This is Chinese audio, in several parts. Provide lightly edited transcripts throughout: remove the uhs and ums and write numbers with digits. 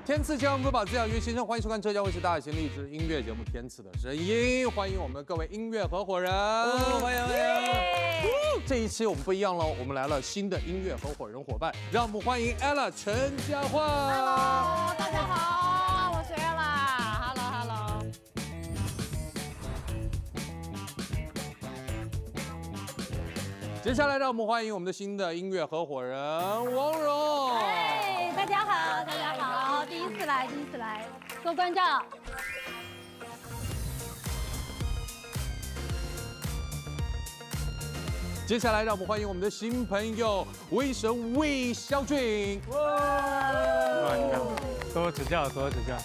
天赐千万不把滋养于先生，欢迎收看浙江卫视大型励志音乐节目《天赐的声音》，欢迎我们各位音乐合伙人，欢迎欢迎！这一期我们不一样喽，我们来了新的音乐合伙人伙伴，让我们欢迎 Ella 陈嘉桦。Hello， 大家好，我是 Ella。Hello。接下来让我们欢迎我们的新的音乐合伙人王蓉。大家好，大家好，第一次来，做观众。接下来让我们欢迎我们的新朋友魏神魏孝俊。哇，你好，多指教，多指教。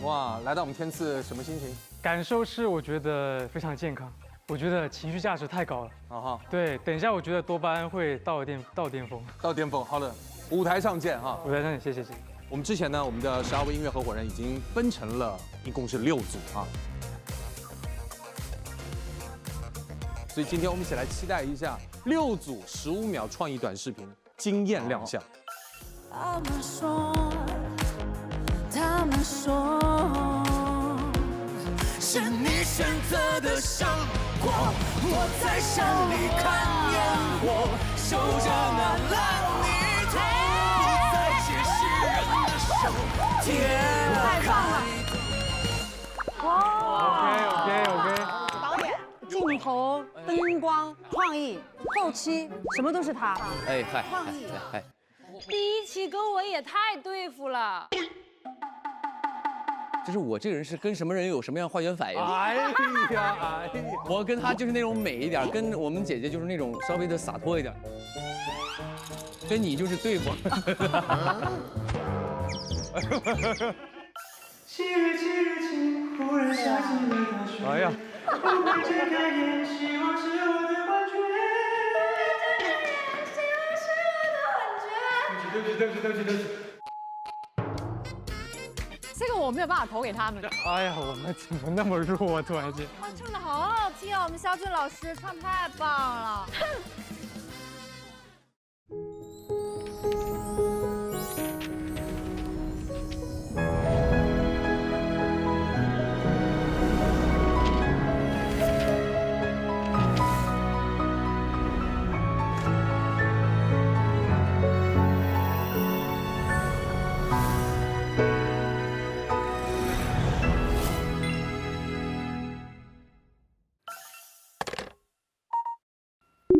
哇，来到我们天赐什么心情？感受是我觉得非常健康，我觉得情绪价值太高了。啊哈，对，等一下我觉得多巴胺会到巅峰。到巅峰，好的，舞台上见哈。舞台上见，谢谢。我们之前呢，我们的12位音乐合伙人已经分成了，一共是6组啊。所以今天我们一起来期待一下6组15秒创意短视频惊艳亮相。他们说，是你选择的生活，我在山里看烟火，守着那烂泥土，不再解释人的手，天开。OK。导演、镜头、灯光、创意、后期，什么都是他。哎嗨，创意。嗨，第一期跟我也太对付了。就是我这个人是跟什么人有什么样化学反应？哎呀，我跟他就是那种美一点，跟我们姐姐就是那种稍微的洒脱一点，跟你就是对付。哎呀，对不起。这个我没有办法投给他们。哎呀，我们怎么那么弱啊？突然间。哇，唱的好好听啊！我们肖俊老师唱太棒了。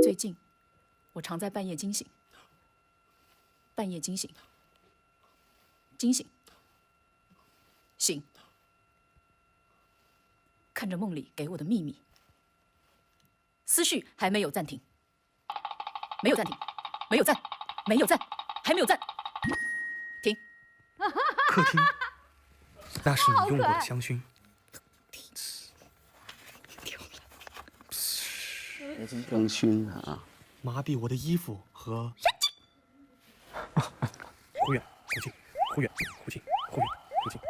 最近，我常在半夜惊醒，醒，看着梦里给我的秘密，思绪还没有暂停，没有暂，还没有暂，停。客厅，那是你用过的香薰。香薰啊，麻痹我的衣服和。忽远忽近，忽远忽近，忽远忽近。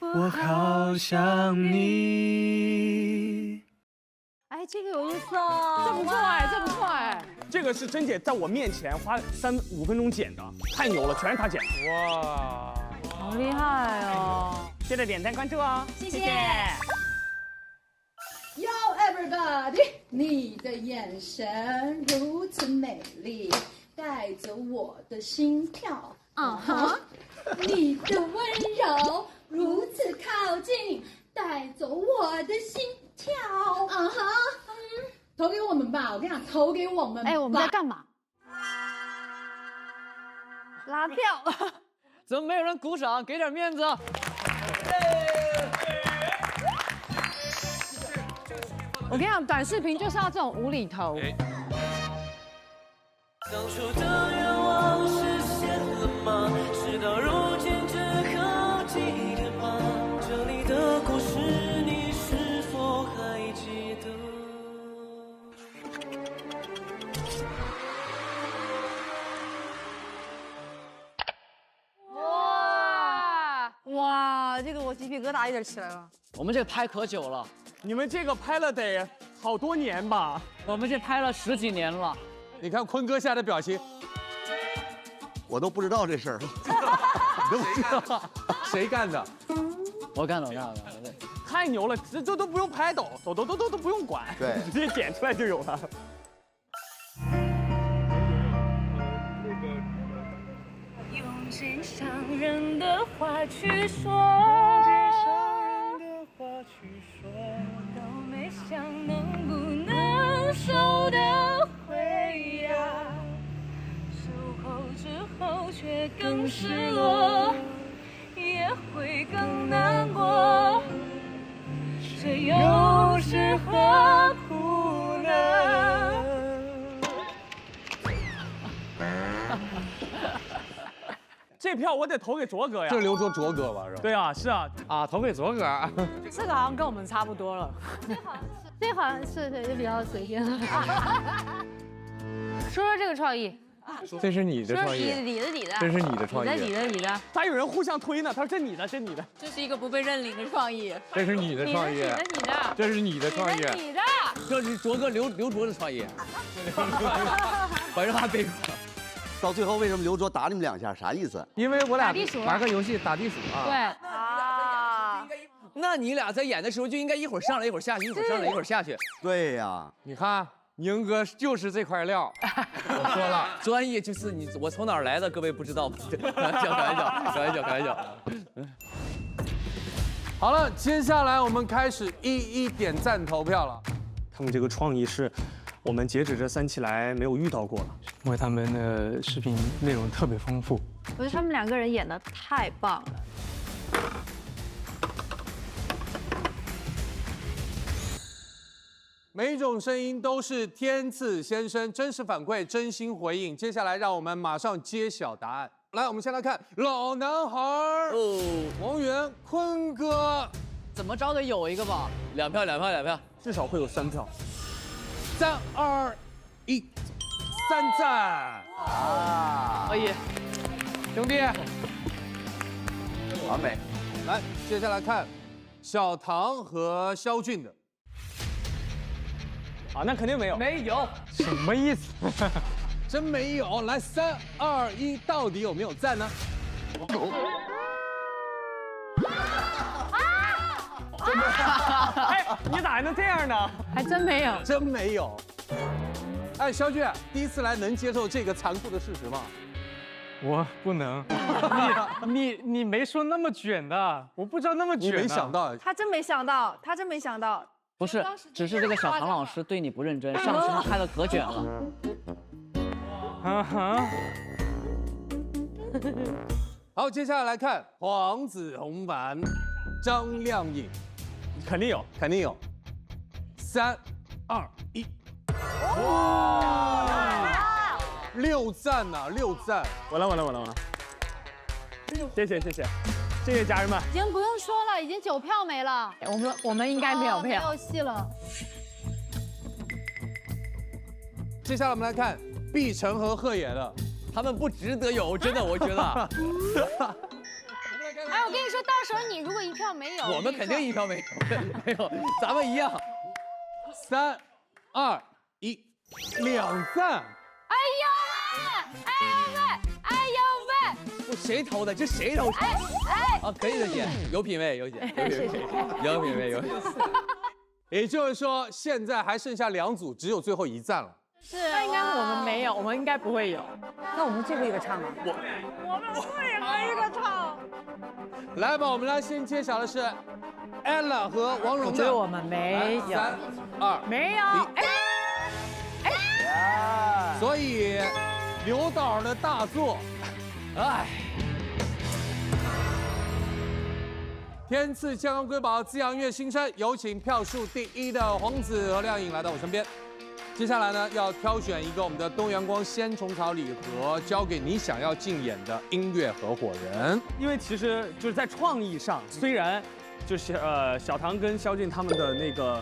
我好想你。哎，这个有意思哦，这不错哎。这个是珍姐在我面前花3-5分钟剪的，太牛了，全是她剪的。哇，好厉害哦！记得点赞关注哦，谢谢。Yo everybody， 你的眼神如此美丽，带走我的心跳。你的温柔如此靠近，带走我的心跳。投给我们吧，我跟你讲，投给我们吧。哎，我们在干嘛？拉票。怎么没有人鼓掌？给点面子。我跟你讲，短视频就是要这种无厘头。当初的愿望实现了吗？事到如今只可记得吗？这里的故事你是否还记得？哇，这个我鸡皮疙瘩有点起来了。我们这拍可久了，你们这个拍了得好多年吧？我们这拍了10几年了。你看坤哥现在的表情，我都不知道这事儿。谁干的？我干了。太牛了，这都不用拍抖，抖都不用管，对，直接剪出来就有了。用尽伤人的话去说，都没想能不能收得回呀，守候之后却更失落，也会更难过，这又是何苦呢？这票我得投给卓哥呀。这是刘卓哥吧？是吧？对啊，是啊，投给卓哥。这个好像跟我们差不多了。这好像是就比较随便。说说这个创意，这是你的创意，你的，这是你的创意，你的，还有人互相推呢。他说这你的，这你的，这是一个不被认领的创意。这是你的创意，这是你的创意，你的，这是卓哥刘卓的创意，把这话背过。到最后为什么刘卓打你们2下？啥意思？因为我俩打地鼠玩个游戏打地鼠啊。对啊，那你俩在演的时候就应该一会儿上来一会儿下去，一会儿上来一会儿下去。对呀，你看，宁哥就是这块料。我说了，专业就是你，我从哪儿来的，各位不知道吗？开玩笑。好了，接下来我们开始一点赞投票了。他们这个创意是我们截止这3期来没有遇到过了。因为他们的视频内容特别丰富，我觉得他们2个人演的太棒了。每一种声音都是天赐先生，真实反馈，真心回应。接下来让我们马上揭晓答案。来，我们先来看老男孩王源、坤哥，怎么着得有一个吧？2票，至少会有3票。 3、2、1，3赞！可以，兄弟，完美。来，接下来看小唐和肖俊的。啊，那肯定没有。没有，什么意思？真没有。来，3、2、1，到底有没有赞呢？哎，你咋还能这样呢？还真没有，真没有。哎，肖俊，第一次来能接受这个残酷的事实吗？我不能，你没说那么卷的，我不知道那么卷。你没想到，他真没想到，他真没想到。不是，只是这个小唐老师对你不认真，上期他拍的可卷了。啊哈。好，接下来来看黄子弘凡、张靓颖，肯定有，肯定有。3、2、1，哇！6赞呐，6赞！完了！谢谢家人们。已经不用说了，已经9票没了。我们应该没有票，没有戏了。接下来我们来看毕晨和贺野的，他们不值得有，真的，我觉得。哎，我跟你说，到时候你如果1票没有，我们肯定1票没有，没有，咱们一样。3、2、1，2赞！哎呦喂！不，谁投的？这谁投？哎！啊，可以的姐，有品味。也就是说，现在还剩下2组，只有最后1赞了。是，那应该我们没有，我们应该不会有。那我们最后一个唱吗？我们最后一个唱。来吧，我们来先揭晓的是 Ella 和王蓉的。我觉得我们没有。3、2、没有。所以刘导的大作，哎，天赐健康瑰宝滋养月新生，有请票数第1的黄子和靓颖来到我身边。接下来呢，要挑选一个我们的东阳光鲜虫草礼盒，交给你想要竞演的音乐合伙人。因为其实就是在创意上，虽然就是小唐跟肖俊他们的那个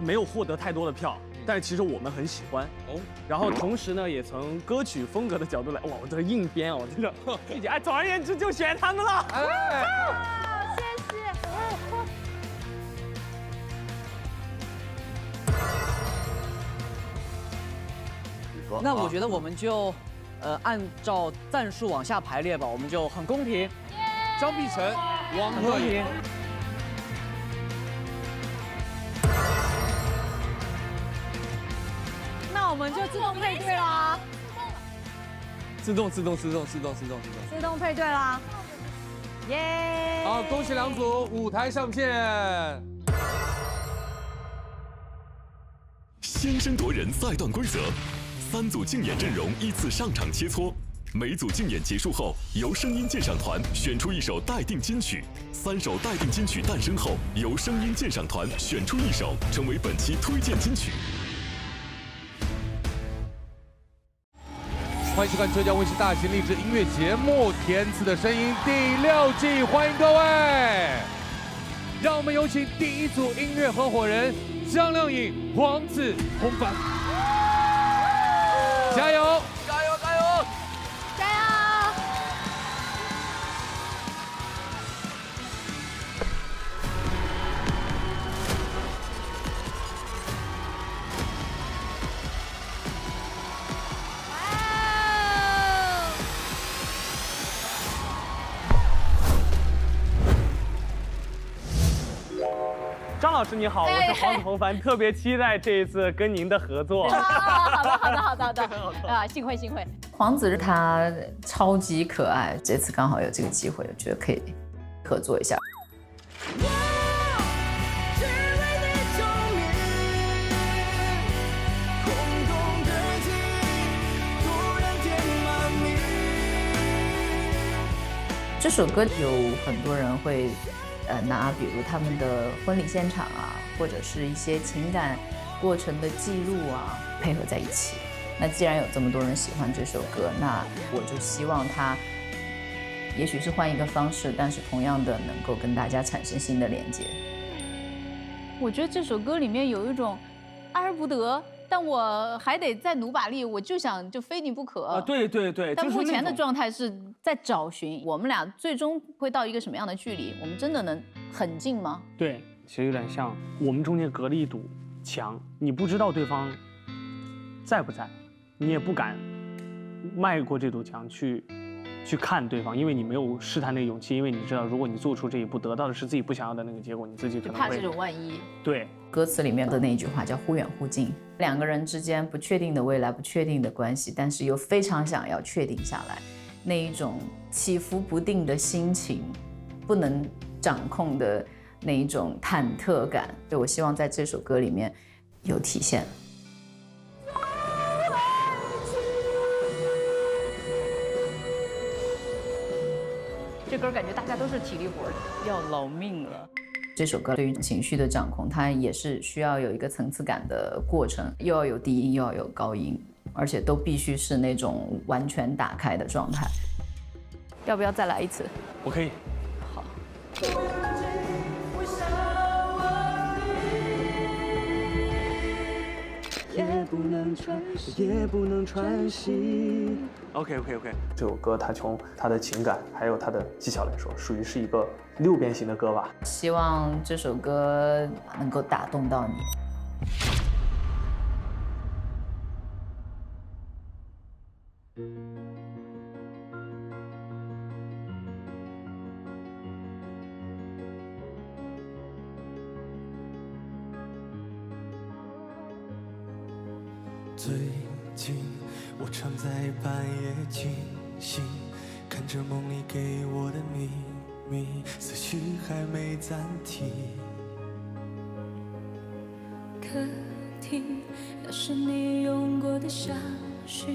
没有获得太多的票，但是其实我们很喜欢哦。然后同时呢，也从歌曲风格的角度来，哇，我这硬编哦，真的，哎，总而言之就选他们了。谢谢。那我觉得我们就按照战术往下排列吧，我们就很公平。张碧晨、王鹤颖。那我们就自动配对啦。自动配对啦。耶！好，恭喜两组，舞台上见。先声夺人赛段规则：3组竞演阵容依次上场切磋，每组竞演结束后，由声音鉴赏团选出一首待定金曲，3首待定金曲诞生后，由声音鉴赏团选出一首，成为本期推荐金曲。欢迎收看浙江卫视大型励志音乐节目《天赐的声音》第6季，欢迎各位！让我们有请第一组音乐合伙人江靓颖、黄子、洪凡，加油！加油！加油！加油！张老师你好，我是黄子洪凡，特别期待这一次跟您的合作。好的啊，幸会。黄子他超级可爱，这次刚好有这个机会，我觉得可以合作一下。这首歌有很多人会拿比如他们的婚礼现场啊，或者是一些情感过程的记录啊，配合在一起。那既然有这么多人喜欢这首歌，那我就希望它也许是换一个方式，但是同样的能够跟大家产生新的连接。我觉得这首歌里面有一种爱而不得，但我还得再努把力，我就想就非你不可。对。但目前的状态是在找寻，我们俩最终会到一个什么样的距离？我们真的能很近吗？对，其实有点像我们中间隔了一堵墙，你不知道对方在不在，你也不敢迈过这堵墙去看对方，因为你没有试探那个勇气，因为你知道，如果你做出这一步，得到的是自己不想要的那个结果，你自己可能会就怕这种万一。对，歌词里面的那一句话叫忽远忽近，两个人之间不确定的未来，不确定的关系，但是又非常想要确定下来，那一种起伏不定的心情，不能掌控的那一种忐忑感，对，我希望在这首歌里面有体现。这歌感觉大家都是体力活，要老命了。这首歌对于情绪的掌控，它也是需要有一个层次感的过程，又要有低音，又要有高音，而且都必须是那种完全打开的状态。要不要再来一次？我可以。好。也不能喘息。OK， 这首歌它从它的情感还有它的技巧来说，属于是一个6边形的歌吧。希望这首歌能够打动到你。最近我常在半夜惊醒，看着梦里给我的秘密，思绪还没暂停。客厅，那是你用过的香薰，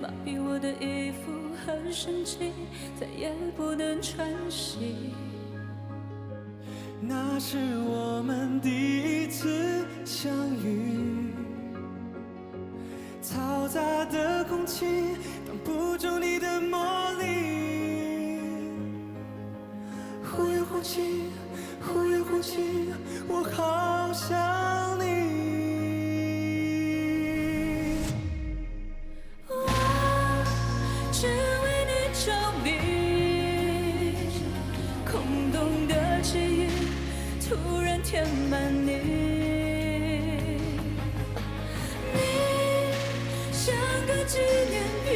麻痹我的衣服和神经，再也不能喘息。那是我们第一次相遇，嘈杂的空气挡不住你的魔力，忽远忽近，忽远忽近，我好想你。我只为你着迷，空洞的记忆突然填满你。像个纪念品，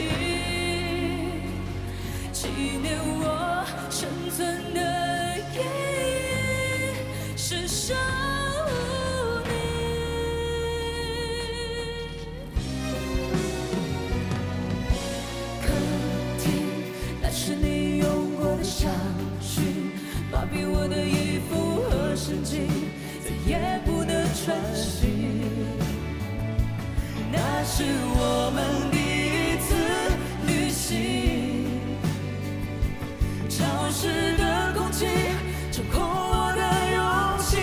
紧，再也不能喘息。那是我们第一次旅行，潮湿的空气掌控我的勇气，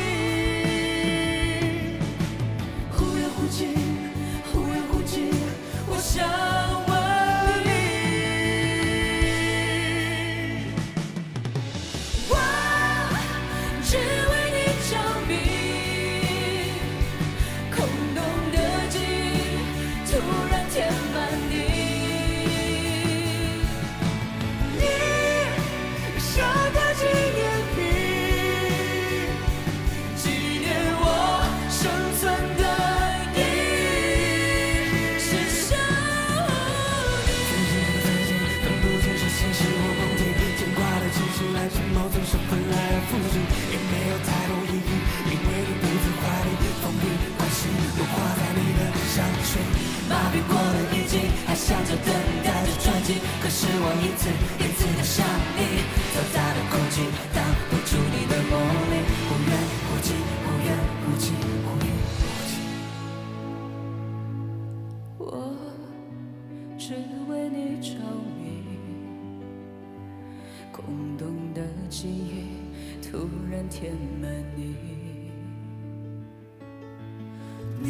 忽远忽近，忽远忽近，我想问你，我只为你着迷，空洞的记忆突然填满你，你像个纪念品，纪念我生存的意义，是想你。分不清是现实或梦境，牵挂的情绪来自某种身份来而复始，也没有太多意义，因为你不在怀里，封闭关系，我挂在你的香水。麻痹过的眼睛还想着等待着转机，可是我一次一次的想你，嘈杂的空气挡不住你的魔力，忽远忽近，忽远忽近，忽远忽近。我只为你着迷，空洞的记忆突然填满你，你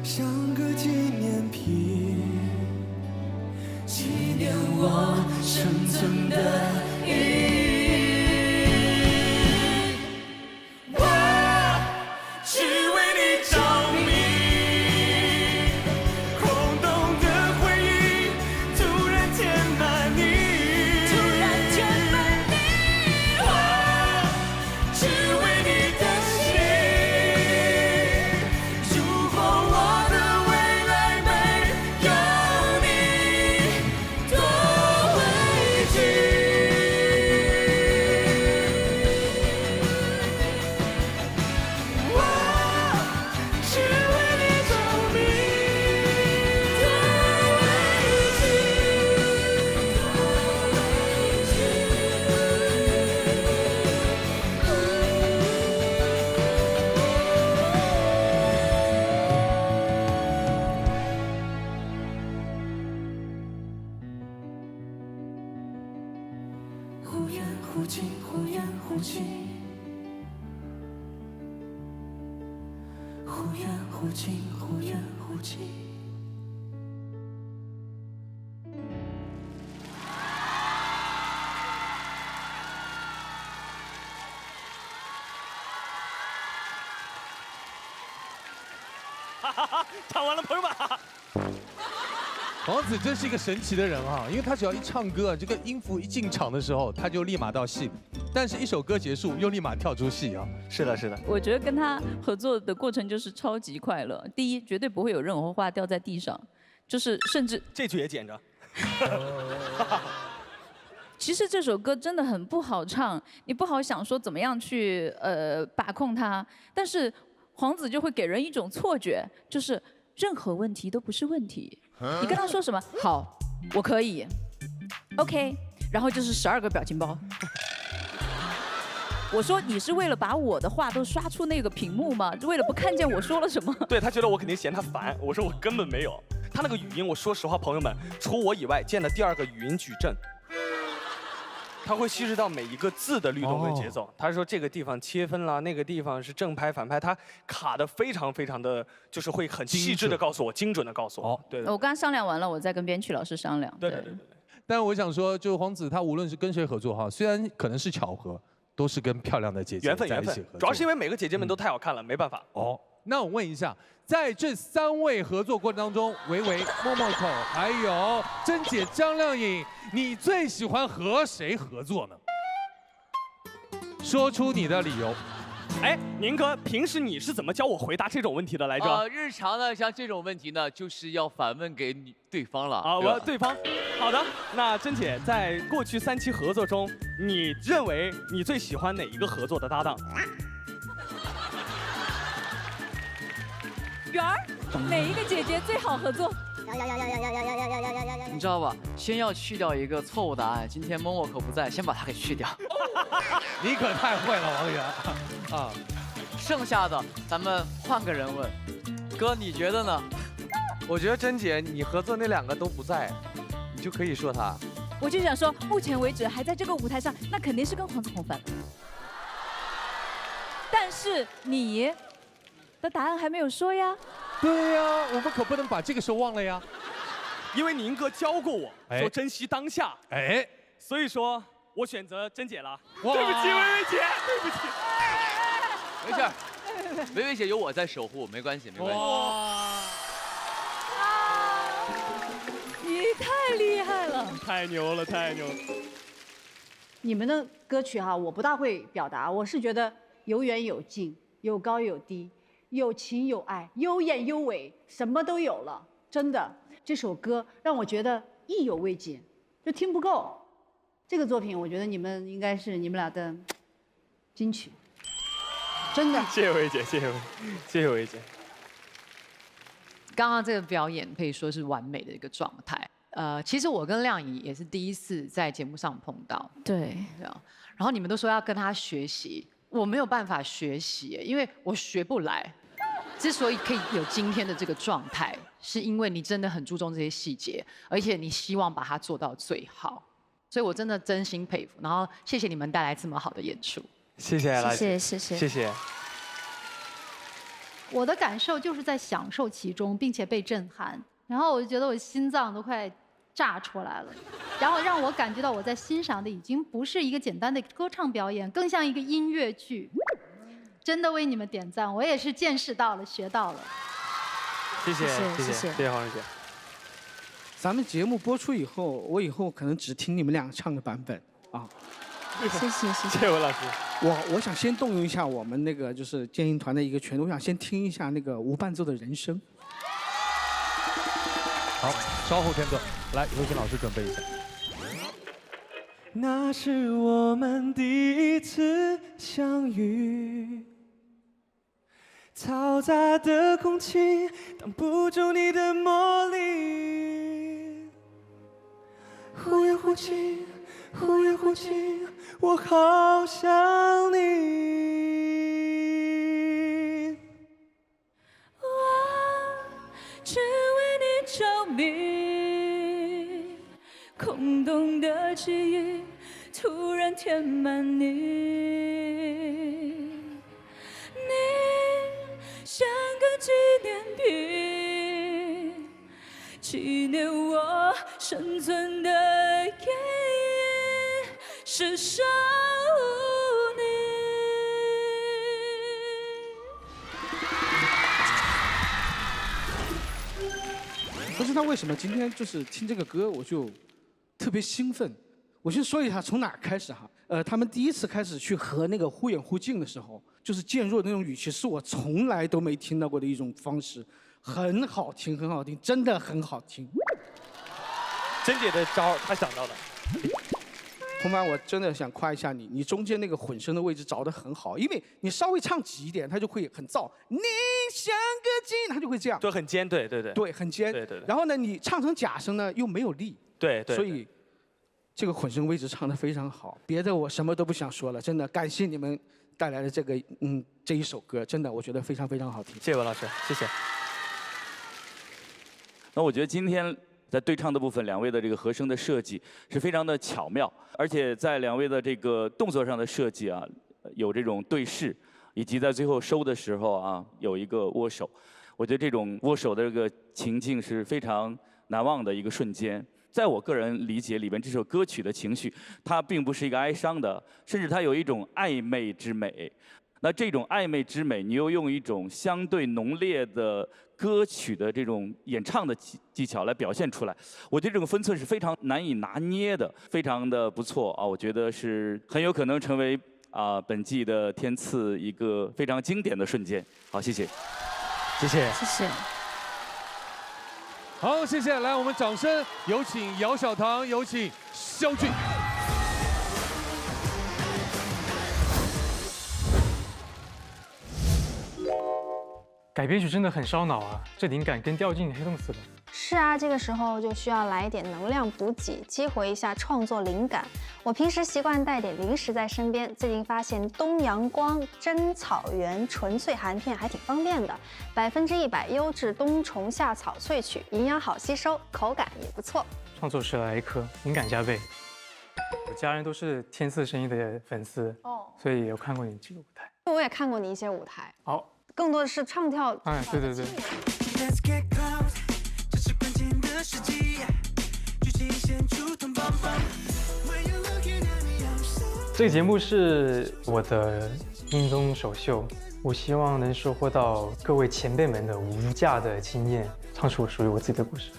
像个纪念品，纪念我生存的意义。我只为你着迷，空洞的回忆突然填满你，突然填满你。我只为你的心，如果我的未来没有你，多危惧。我只为你着迷，多危惧，忽远忽近，忽远忽近，忽远忽近，忽远忽近。唱完了，朋友们。黄子真是一个神奇的人啊，因为他只要一唱歌，这个音符一进场的时候，他就立马到戏里，但是一首歌结束又立马跳出戏啊。是的，是的。我觉得跟他合作的过程就是超级快乐。第一，绝对不会有任何话掉在地上，就是甚至这句也捡着。其实这首歌真的很不好唱，你不好想说怎么样去把控它，但是黄子就会给人一种错觉，就是任何问题都不是问题。你跟他说什么好，我可以 ，OK， 然后就是12个表情包。我说你是为了把我的话都刷出那个屏幕吗？为了不看见我说了什么？对他觉得我肯定嫌他烦，我说我根本没有。他那个语音，我说实话，朋友们，除我以外见的第2个语音矩阵。他会细致到每一个字的律动跟节奏。他说这个地方切分了，那个地方是正拍反拍，他卡的非常非常的，就是会很细致的告诉我，精准的告诉我。对。我刚刚商量完了，我再跟编曲老师商量。对。但我想说，就黄子他无论是跟谁合作哈，虽然可能是巧合，都是跟漂亮的姐姐在一起合作。主要是因为每个姐姐们都太好看了，没办法。哦，那我问一下，在这3位合作过程当中，维维、默默口还有珍姐张靓颖，你最喜欢和谁合作呢？说出你的理由。哎，宁哥，平时你是怎么教我回答这种问题的来着？日常呢，像这种问题呢，就是要反问给对方了。啊，对方。好的，那珍姐在过去3期合作中，你认为你最喜欢哪一个合作的搭档？圆儿，哪一个姐姐最好合作？你知道吧？先要去掉一个错误答案。今天默默可不在，先把它给去掉。你可太会了，王源。啊。剩下的咱们换个人问，哥你觉得呢？我觉得甄姐你合作那2个都不在，你就可以说他。我就想说，目前为止还在这个舞台上，那肯定是跟黄子弘反了。但是你的答案还没有说呀。对呀，我们可不能把这个时候忘了呀。因为宁哥教过我说珍惜当下，哎，所以说我选择甄姐了。哇对不起，薇薇姐，对不起。没事，薇薇姐有我在守护，没关系，没关系。你太厉害了，太牛了，太牛了。你们的歌曲哈，我不大会表达，我是觉得有远有近，有高有低，有情有爱，有眼有尾，什么都有了。真的，这首歌让我觉得意犹未尽，就听不够。这个作品，我觉得你们应该是你们俩的金曲，真的。谢谢薇姐，谢谢薇姐。刚刚这个表演可以说是完美的一个状态。其实我跟亮颖也是第一次在节目上碰到。对。然后你们都说要跟他学习，我没有办法学习，因为我学不来。之所以可以有今天的这个状态，是因为你真的很注重这些细节，而且你希望把它做到最好。所以我真的真心佩服。然后谢谢你们带来这么好的演出。谢谢啦，谢谢。谢谢。我的感受就是在享受其中，并且被震撼，然后我就觉得我心脏都快炸出来了，然后让我感觉到我在欣赏的已经不是一个简单的歌唱表演，更像一个音乐剧。真的为你们点赞，我也是见识到了，学到了。谢谢黄姐。咱们节目播出以后，我以后可能只听你们俩唱的版本啊。谢谢文老师。我想先动用一下我们那个就是建英团的一个权利，我想先听一下那个无伴奏的人声。好，稍后片段，来，有请老师准备一下。那是我们第一次相遇，嘈杂的空气挡不住你的魔力，忽远忽近，忽远忽近，我好想你。我只为你着迷，空洞的记忆突然填满你，你像个纪念品，纪念我生存的原因是守护你。不知道为什么今天就是听这个歌我就特别兴奋。我先说一下从哪儿开始哈。他们第一次开始去和那个忽远忽近的时候，就是渐弱的那种语气，是我从来都没听到过的一种方式，很好听，很好听，真的很好听。甄姐的招她想到的。红凡，我真的想夸一下你，你中间那个混声的位置找得很好，因为你稍微唱急一点，它就会很燥。你像个金，它就会这样。对，很尖，对。对，很尖。对。然后呢，你唱成假声呢又没有力。对。所以这个混声位置唱得非常好，别的我什么都不想说了，真的感谢你们带来的这一首歌，真的我觉得非常非常好听。谢谢文老师，谢谢。那我觉得今天在对唱的部分，2位的这个和声的设计是非常的巧妙，而且在2位的这个动作上的设计啊，有这种对视，以及在最后收的时候啊，有一个握手。我觉得这种握手的这个情境是非常难忘的一个瞬间。在我个人理解里边，这首歌曲的情绪，它并不是一个哀伤的，甚至它有一种暧昧之美。那这种暧昧之美，你又用一种相对浓烈的歌曲的这种演唱的技巧来表现出来，我觉得这种分寸是非常难以拿捏的，非常的不错啊！我觉得是很有可能成为本季的天赐一个非常经典的瞬间。好，谢谢，谢谢，谢谢。好，谢谢，来，我们掌声有请姚小棠，有请肖俊。改编曲真的很烧脑啊，这灵感跟掉进黑洞似的。是啊，这个时候就需要来一点能量补给，激活一下创作灵感。我平时习惯带点零食在身边，最近发现东阳光真草原纯粹含片还挺方便的，100%优质冬虫夏草萃取，营养好吸收，口感也不错。创作10来一颗，灵感加倍。我家人都是天赐声音的粉丝哦，所以有看过你这个舞台。我也看过你一些舞台，好，更多的是唱跳。哎，对对对。这个节目是我的音综首秀，我希望能收获到各位前辈们的无价的经验，唱出属于我自己的故事。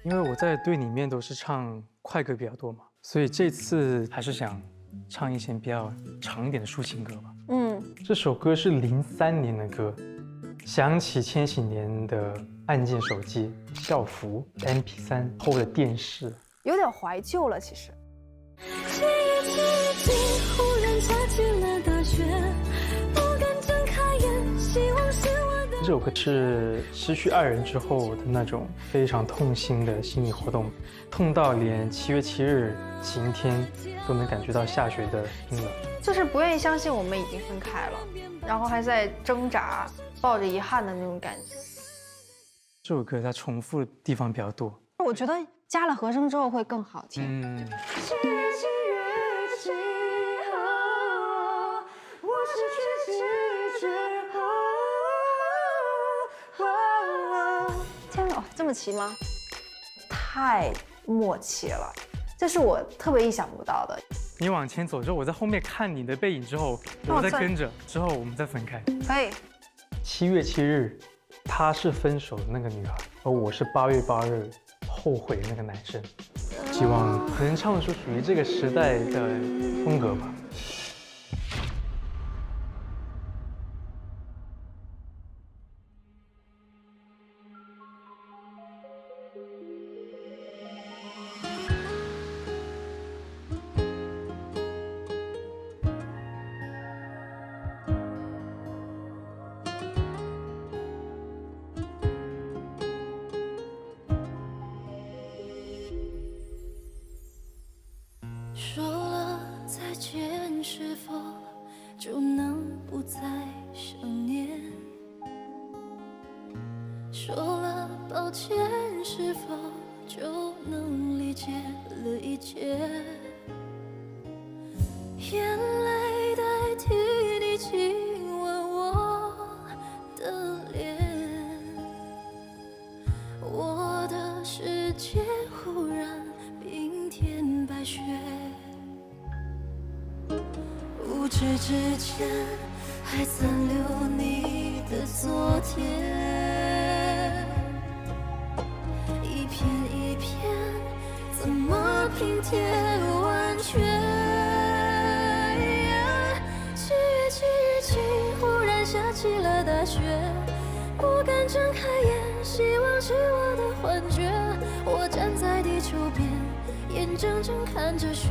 因为我在队里面都是唱快歌比较多嘛，所以这次还是想唱一些比较长一点的抒情歌吧。这首歌是03年的歌，想起千禧年的按键手机、校服、MP3 后的电视，有点怀旧了。其实这首歌是失去爱人之后的那种非常痛心的心理活动，痛到连7月7日晴天都能感觉到下雪的冰冷，就是不愿意相信我们已经分开了，然后还在挣扎，抱着遗憾的那种感觉。这首歌它重复的地方比较多，我觉得加了和声之后会更好听。天哪，这么齐吗？太默契了，这是我特别意想不到的。你往前走之后，我在后面看你的背影之后，我再跟着，之后我们再分开。可以。7月7日，她是分手的那个女孩，而我是8月8日后悔的那个男生。希望能唱出属于这个时代的风格吧。说了再见，是否就能不再想念？说了抱歉，是否就能理解了一切？眼泪代替你亲吻我的脸，我的世界忽然冰天白雪。不知之间还残留你的昨天，一片一片怎么拼贴完全？7月7日晴，忽然下起了大雪，不敢睁开眼，希望是我的幻觉。我站在地球边，眼睁睁看着雪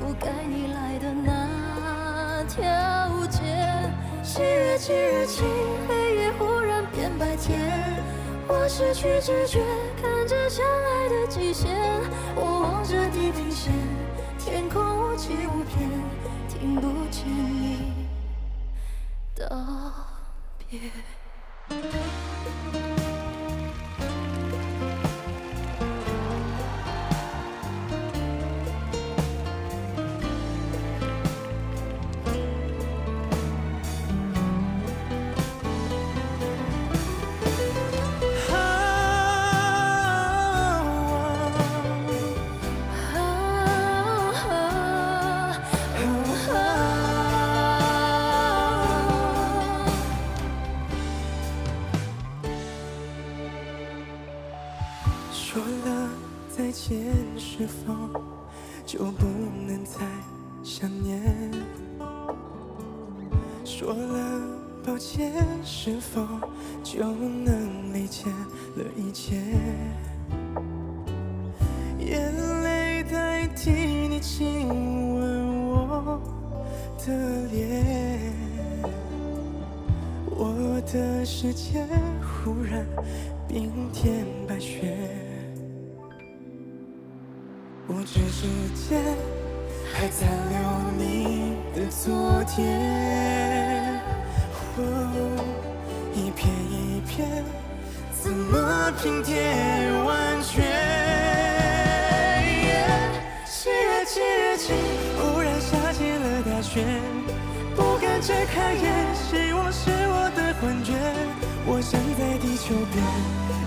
覆盖你来的那条街。7月7日晴，黑夜忽然变白天，我失去知觉，看着相爱的极限，我望着地平线，天空无际无边，听不见你道别。说了再见，是否就不能再想念？说了抱歉，是否就能理解了一切？眼泪代替你亲吻我的脸，我的世界忽然冰天白雪，我只手间还残留你的昨天，一片一片，怎么拼贴完全？七月七日晴，忽然下起了大雪，不敢睁开眼，希望是我的幻觉。我站在地球边，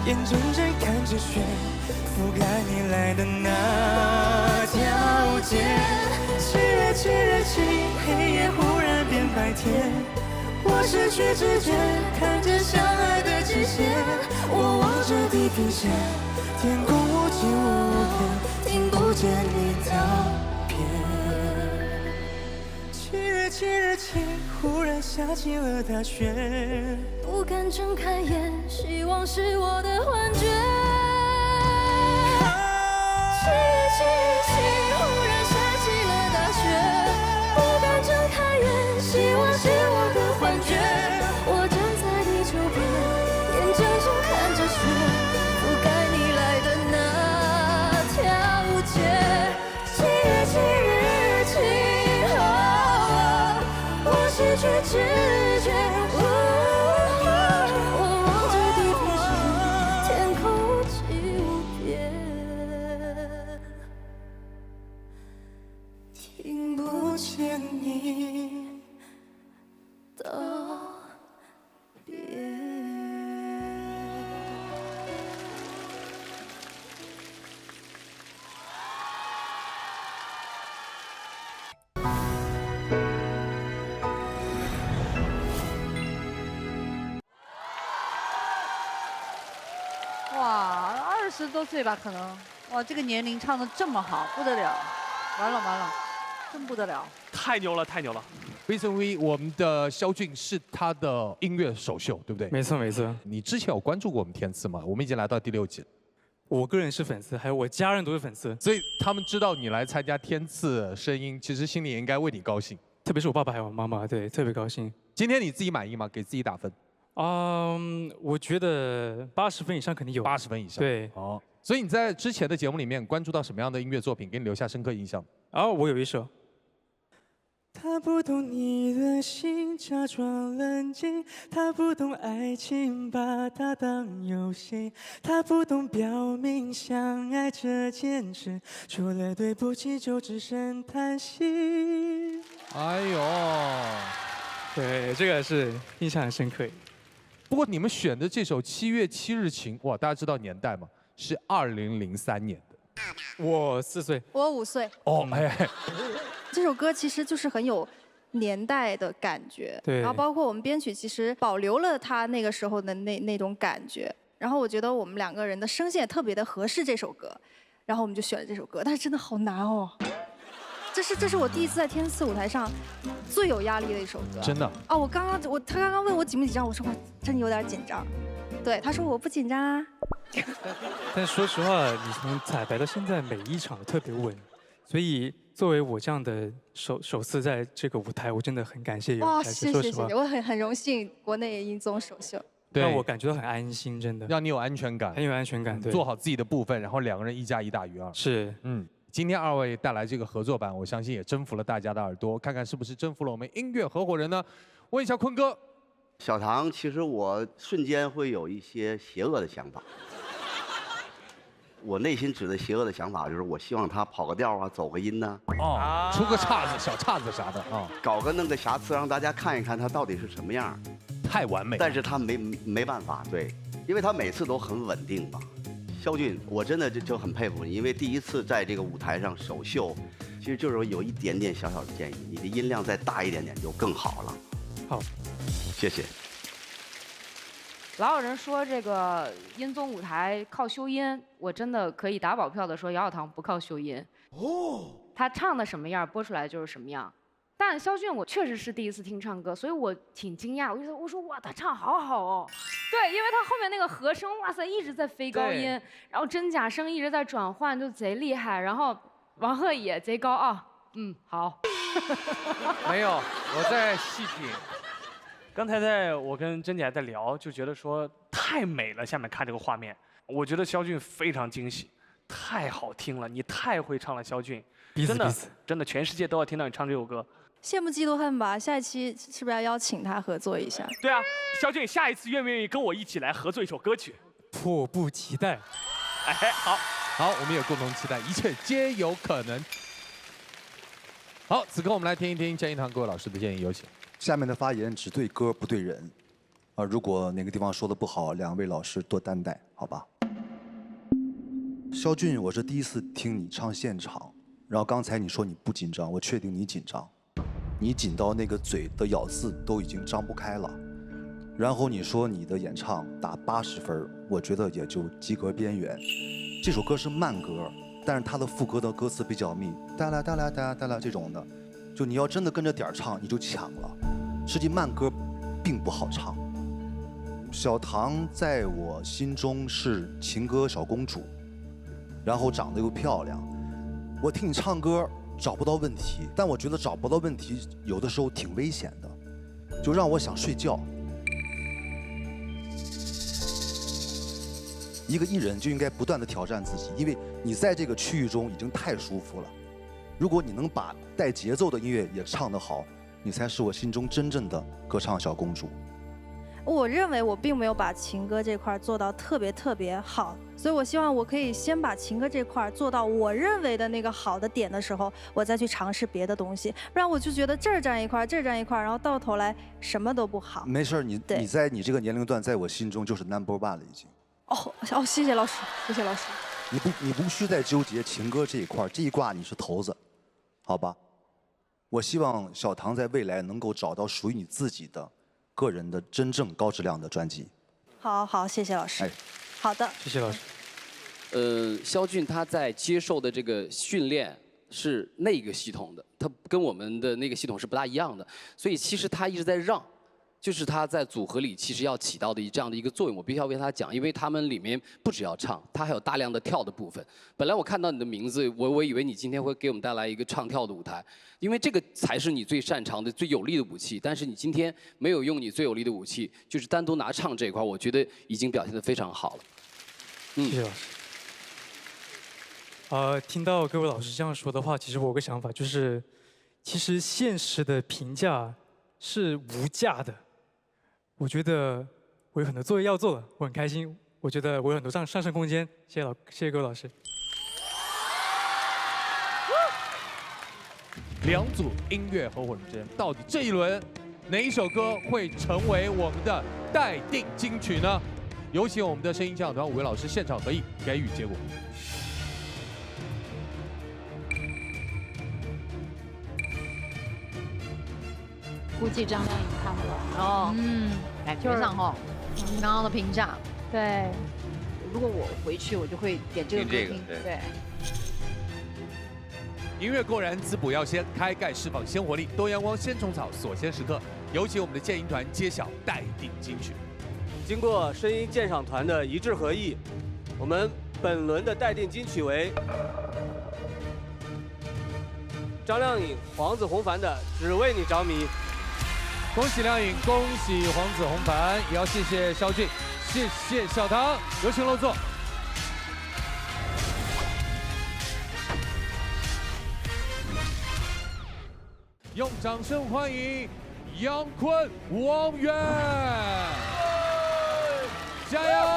眼睁睁看着雪覆盖你来的那条街。七月七日晴，黑夜忽然变白天，我失去知觉，看着相爱的极限。我望着地平线，天空无际无边，听不见你道别。七月七日晴，忽然下起了大雪，不敢睁开眼，希望是我的幻觉。七月七日晴，忽然下起了大雪，不敢睁开眼，希望是我的幻觉。我站在地球边，眼睁睁看着雪覆盖你来的那条街。七月七日晴，我失去知觉。我望着地平线，天空无际无边，听不见你道别。哇，20多岁吧，可能。哇，这个年龄唱得这么好，不得了！完了完了，真不得了！太牛了，太牛了！ Reason V， 我们的肖俊是他的音乐首秀，对不对？没错没错。你之前有关注过我们天赐吗？我们已经来到第6季了。我个人是粉丝，还有我家人都是粉丝，所以他们知道你来参加天赐声音，其实心里也应该为你高兴。特别是我爸爸还有我妈妈，对，特别高兴。今天你自己满意吗？给自己打分？我觉得80分以上肯定有。80分以上。对。哦。所以你在之前的节目里面关注到什么样的音乐作品，给你留下深刻印象？我有一首。 他不懂你的心，假装冷静；他不懂爱情，把它当游戏；他不懂表明相爱这件事，除了对不起就只剩叹息。哎呦，对，这个是印象很深刻。不过你们选的这首《7月7日晴》，哇，大家知道年代吗？是2003年的。我4岁。我5岁。哦，哎。这首歌其实就是很有年代的感觉，对。然后包括我们编曲其实保留了他那个时候的那种感觉，然后我觉得我们2个人的声线也特别的合适这首歌，然后我们就选了这首歌，但是真的好难哦。这是我第一次在天赐舞台上最有压力的一首歌。真的？哦，他刚刚问我紧不紧张，我说我真有点紧张。对，他说我不紧张啊。但说实话，你从彩排到现在每一场都特别稳，所以。 作为我这样的首次在这个舞台，我真的很感谢有哇，谢谢，我很荣幸，国内音综首秀，让我感觉到很安心，真的，让你有安全感，很有安全感，对，做好自己的部分，然后2个人1加1大于2。是，今天2位带来这个合作版，我相信也征服了大家的耳朵，看看是不是征服了我们音乐合伙人呢？问一下坤哥，小唐，其实我瞬间会有一些邪恶的想法。 我内心指的邪恶的想法就是，我希望他跑个调啊，走个音呢，出个岔子、小岔子啥的啊，搞个弄个瑕疵，让大家看一看他到底是什么样。太完美，但是他没办法，对，因为他每次都很稳定嘛。肖俊，我真的就很佩服你，因为第一次在这个舞台上首秀，其实就是有一点点小小的建议，你的音量再大一点点就更好了。好，谢谢。 老有人说这个音综舞台靠修音，我真的可以打保票的说，姚小棠不靠修音。哦，他唱的什么样，播出来就是什么样。但肖俊我确实是第一次听唱歌，所以我挺惊讶。我说哇，他唱好好哦。对，因为他后面那个和声，哇塞，一直在飞高音，然后真假声一直在转换，就贼厉害。然后王鹤也贼高啊，好。没有，我在细品。刚才我跟甄姐还在聊，就觉得说太美了。下面看这个画面，我觉得肖俊非常惊喜，太好听了，你太会唱了，肖俊，真的，全世界都要听到你唱这首歌。羡慕嫉妒恨吧，下一期是不是要邀请他合作一下？对啊，肖俊，下一次愿不愿意跟我一起来合作一首歌曲？迫不及待。哎，好，我们也共同期待，一切皆有可能。好，此刻我们来听一听建一堂各位老师的建议，有请。下面的发言只对歌不对人，如果哪个地方说的不好，两位老师多担待，好吧？肖俊，我是第一次听你唱现场，然后刚才你说你不紧张，我确定你紧张，你紧到那个嘴的咬字都已经张不开了。然后你说你的演唱打80分，我觉得也就及格边缘。这首歌是慢歌，但是它的副歌的歌词比较密，哒啦哒啦哒哒啦这种的，就你要真的跟着点儿唱，你就抢了。实际慢歌并不好唱。小唐在我心中是情歌小公主，然后长得又漂亮。我听你唱歌找不到问题，但我觉得找不到问题有的时候挺危险的，就让我想睡觉。一个艺人就应该不断地挑战自己，因为你在这个区域中已经太舒服了。如果你能把带节奏的音乐也唱得好，你才是我心中真正的歌唱小公主。我认为我并没有把情歌这块做到特别好，所以我希望我可以先把情歌这块做到我认为的那个好的点的时候，我再去尝试别的东西，不然我就觉得这儿占一块，这儿占一块，然后到头来什么都不好。没事，你在你这个年龄段，在我心中就是 No.1了已经。哦，谢谢老师，谢谢老师。你不需再纠结情歌这一块，这一挂你是头子，好吧？我希望小唐在未来能够找到属于你自己的个人的真正高质量的专辑。好，谢谢老师。好的，谢谢老师。肖俊他在接受的这个训练是那个系统的，他跟我们的那个系统是不大一样的，所以其实他一直在让。就是他在组合里其实要起到的这样的一个作用，我必须要为他讲，因为他们里面不只要唱，他还有大量的跳的部分。本来我看到你的名字，我以为你今天会给我们带来一个唱跳的舞台，因为这个才是你最擅长的、最有力的武器。但是你今天没有用你最有力的武器，就是单独拿唱这一块，我觉得已经表现得非常好了。谢谢老师。听到各位老师这样说的话，其实我有个想法，就是其实现实的评价是无价的。我觉得我有很多作业要做的，我很开心。我觉得我有很多上升空间。谢谢各位老师。两组音乐合伙人之间，到底这一轮哪一首歌会成为我们的待定金曲呢？有请我们的声音鉴赏团5位老师现场合议，给予结果。估计张靓颖看不了。哦，感觉上哈，刚刚的评价，对，如果我回去，我就会点这个歌听。对。音乐过然，滋补要先，开盖释放鲜活力，多阳光鲜虫草所鲜时刻。有请我们的建音团揭晓待定金曲。经过声音鉴赏团的一致合议，我们本轮的待定金曲为张靓颖、黄子弘凡的《只为你着迷》。恭喜靓颖，恭喜黄子弘凡，也要谢谢肖俊，谢谢小唐，有请落座。用掌声欢迎杨坤、王源，加油！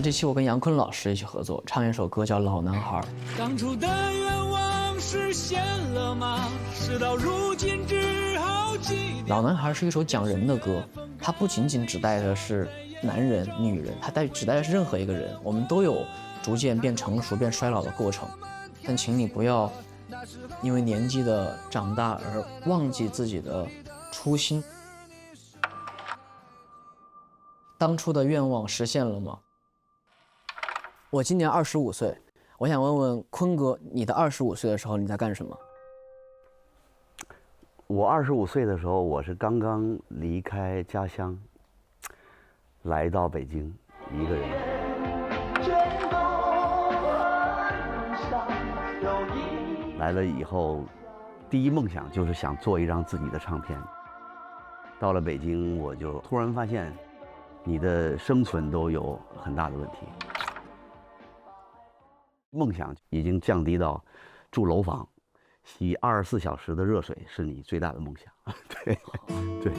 这期我跟杨坤老师一起合作，唱一首歌叫《老男孩》。当初的愿望实现了吗？事到如今只好记。《老男孩》是一首讲人的歌，它不仅仅指代的是男人、女人，它指代的是任何一个人。我们都有逐渐变成熟、变衰老的过程，但请你不要因为年纪的长大而忘记自己的初心。当初的愿望实现了吗？我今年25岁，我想问问坤哥，你的25岁的时候你在干什么？我25岁的时候，我是刚刚离开家乡，来到北京，一个人。来了以后，第一梦想就是想做一张自己的唱片。到了北京，我就突然发现，你的生存都有很大的问题。梦想已经降低到住楼房，洗24小时的热水是你最大的梦想。对，对。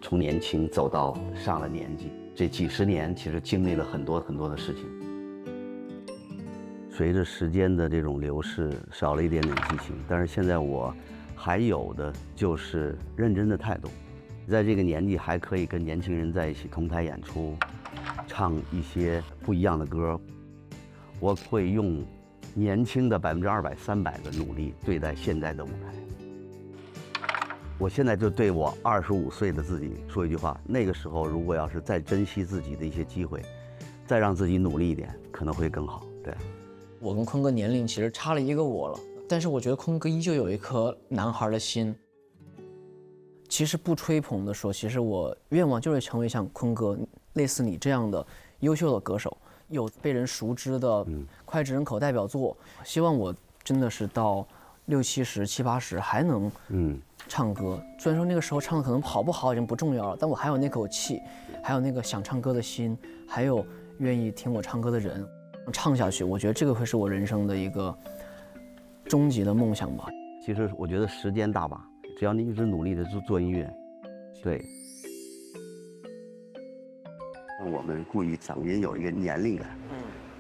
从年轻走到上了年纪，这几十年其实经历了很多很多的事情。随着时间的这种流逝，少了一点点激情，但是现在我还有的就是认真的态度。在这个年纪还可以跟年轻人在一起同台演出，唱一些不一样的歌，我会用年轻的200%、300%的努力对待现在的舞台。我现在就对我25岁的自己说一句话：那个时候如果要是再珍惜自己的一些机会，再让自己努力一点，可能会更好。对。我跟坤哥年龄其实差了一个我了，但是我觉得坤哥依旧有一颗男孩的心。其实不吹捧的说，其实我愿望就是成为像坤哥类似你这样的优秀的歌手，有被人熟知的脍炙人口代表作。希望我真的是到60、70、70、80还能唱歌。虽然说那个时候唱的可能好不好已经不重要了，但我还有那口气，还有那个想唱歌的心，还有愿意听我唱歌的人。唱下去，我觉得这个会是我人生的一个终极的梦想吧。其实我觉得时间大把，只要你一直努力的做音乐，对。我们故意嗓音有一个年龄感，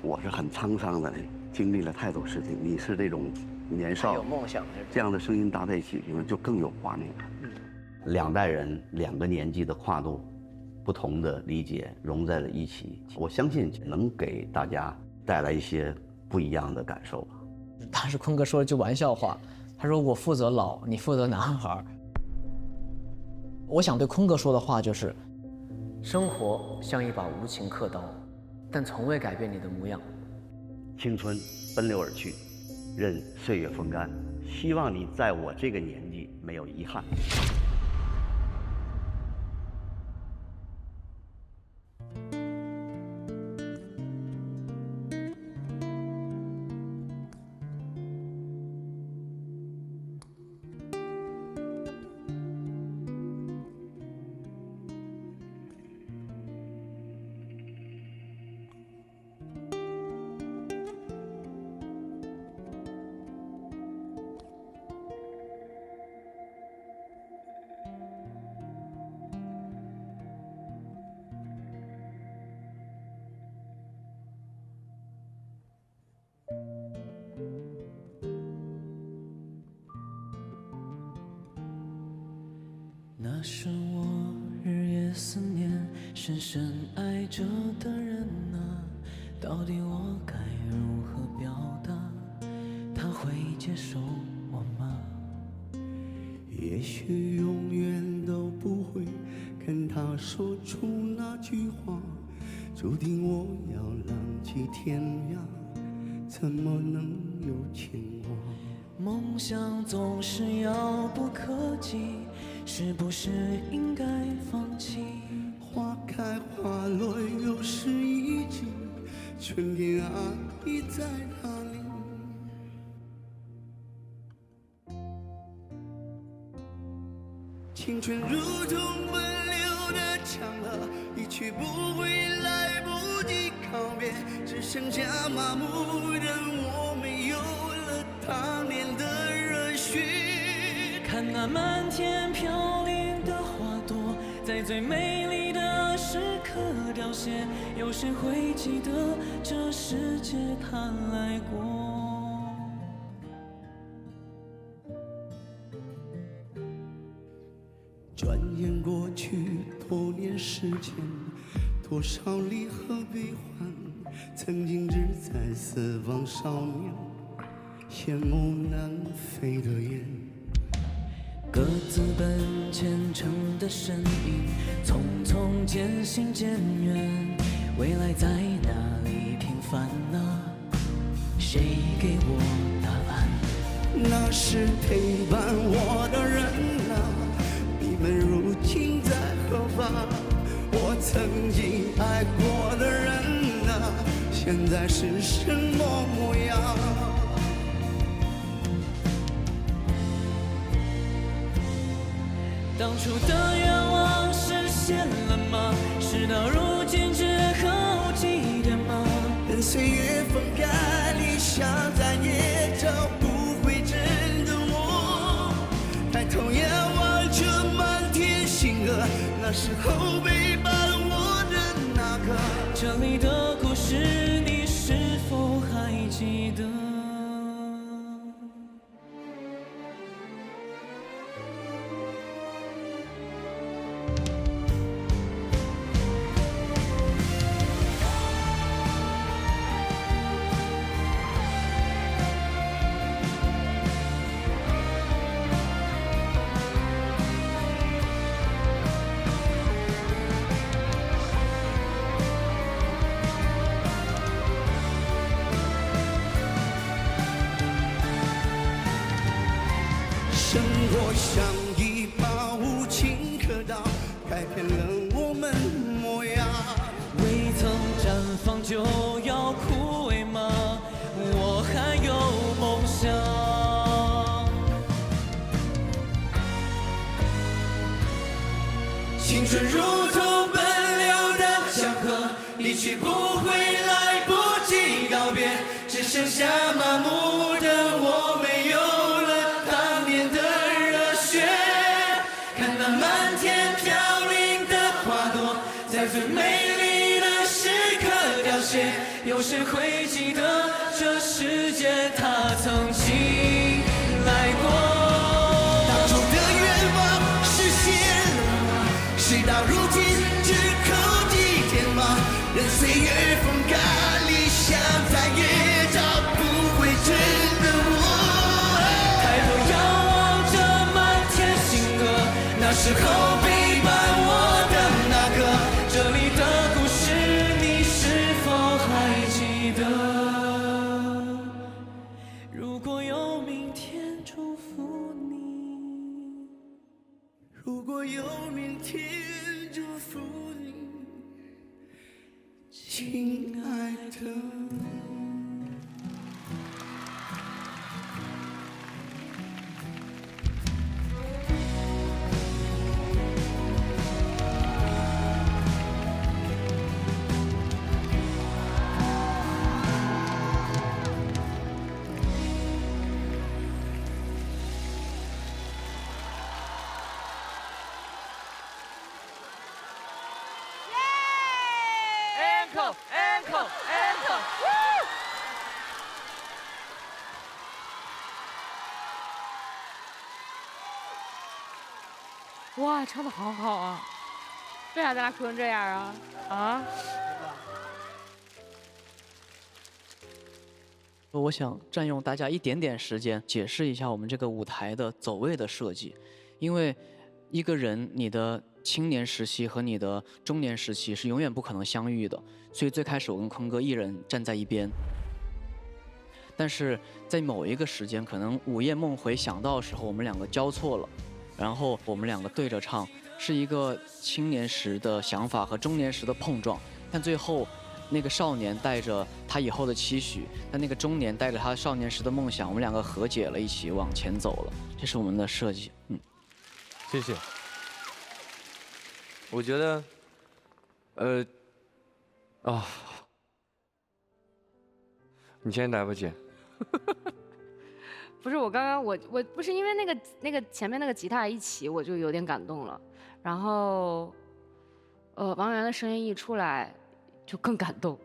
我是很沧桑的，经历了太多事情。你是这种年少有梦想，这样的声音搭在一起，你们就更有画面感。两代人2个年纪的跨度，不同的理解融在了一起，我相信能给大家带来一些不一样的感受吧。当时坤哥说了句玩笑话，他说我负责老，你负责男孩。我想对坤哥说的话就是：生活像一把无情刻刀，但从未改变你的模样。青春奔流而去，任岁月风干。希望你在我这个年纪没有遗憾。那是我日夜思念、深深爱着的人啊，到底我该如何表达？他会接受我吗？也许永远都不会跟他说出那句话，注定我要浪迹天涯，怎么能有牵挂？梦想总是遥不可及，是不是应该放弃？花开花落又是一季，春天啊，你在哪里？青春如同奔流的长河，一去不回，来不及告别，只剩下麻木的我，没有了当年的热血。看那满天飘零的花朵，在最美丽的时刻凋谢，有谁会记得这世界它来过？转眼过去多年时间，多少离合悲欢，曾经只在四方少年，羡慕南飞的雁。各自奔前程的身影，匆匆渐行渐远，未来在哪里平凡啊？谁给我答案？那是陪伴我的人啊，你们如今在何方？我曾经爱过的人啊，现在是什么模样？当初的愿望实现了吗？事到如今之后记得吗？任岁月风干，理想再也找不回真的我。抬头仰望着满天星河，那时候陪伴我的那个。这里的故事你是否还记得？生活像一把无情刻刀，改变了我们模样。未曾绽放就要枯萎吗？我还有梦想。青春如同奔流的江河，离去不会来不及告别，只剩下麻木的我，没有了当年的热血。看那满天飘零的花朵，在最美丽的时刻凋谢，有谁会记得这世界它曾经来过？当初的愿望实现了吗？事到如今只扣几天吗？任岁月风干，理想再也找不回真的我。抬头仰望着满天星河，那时候陪伴我的那个。这里的故事你是否还记得？如果有明天，祝福你。如果有明天，祝福你，亲爱的。Encore。哇，唱的好好啊！为啥咱俩哭成这样啊？啊？我想占用大家一点点时间，解释一下我们这个舞台的走位的设计。因为一个人，你的青年时期和你的中年时期是永远不可能相遇的，所以最开始我跟坤哥一人站在一边。但是在某一个时间，可能午夜梦回想到的时候，我们两个交错了，然后我们两个对着唱，是一个青年时的想法和中年时的碰撞，但最后那个少年带着他以后的期许，但那个中年带着他少年时的梦想，我们两个和解了，一起往前走了，这是我们的设计。谢谢。我觉得，你先来吧，姐。不是我刚刚我不是因为那个前面那个吉他一起我就有点感动了，然后王源的声音一出来就更感动，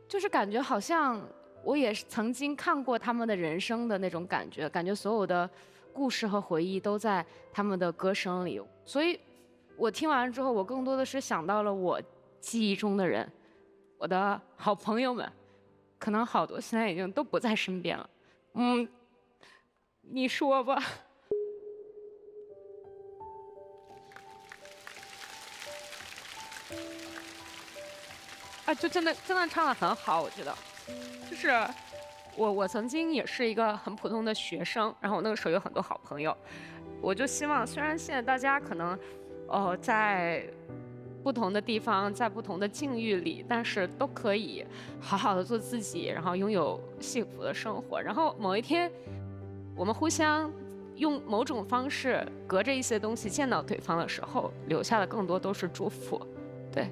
就是感觉好像我也是曾经看过他们的人生的那种感觉，感觉所有的故事和回忆都在他们的歌声里，所以我听完之后，我更多的是想到了我记忆中的人，我的好朋友们，可能好多现在已经都不在身边了。你说吧。啊，就真的唱得很好，我觉得，就是我曾经也是一个很普通的学生，然后我那个时候有很多好朋友，我就希望，虽然现在大家可能在不同的地方，在不同的境遇里，但是都可以好好的做自己，然后拥有幸福的生活。然后某一天，我们互相用某种方式隔着一些东西见到对方的时候，留下的更多都是祝福。对。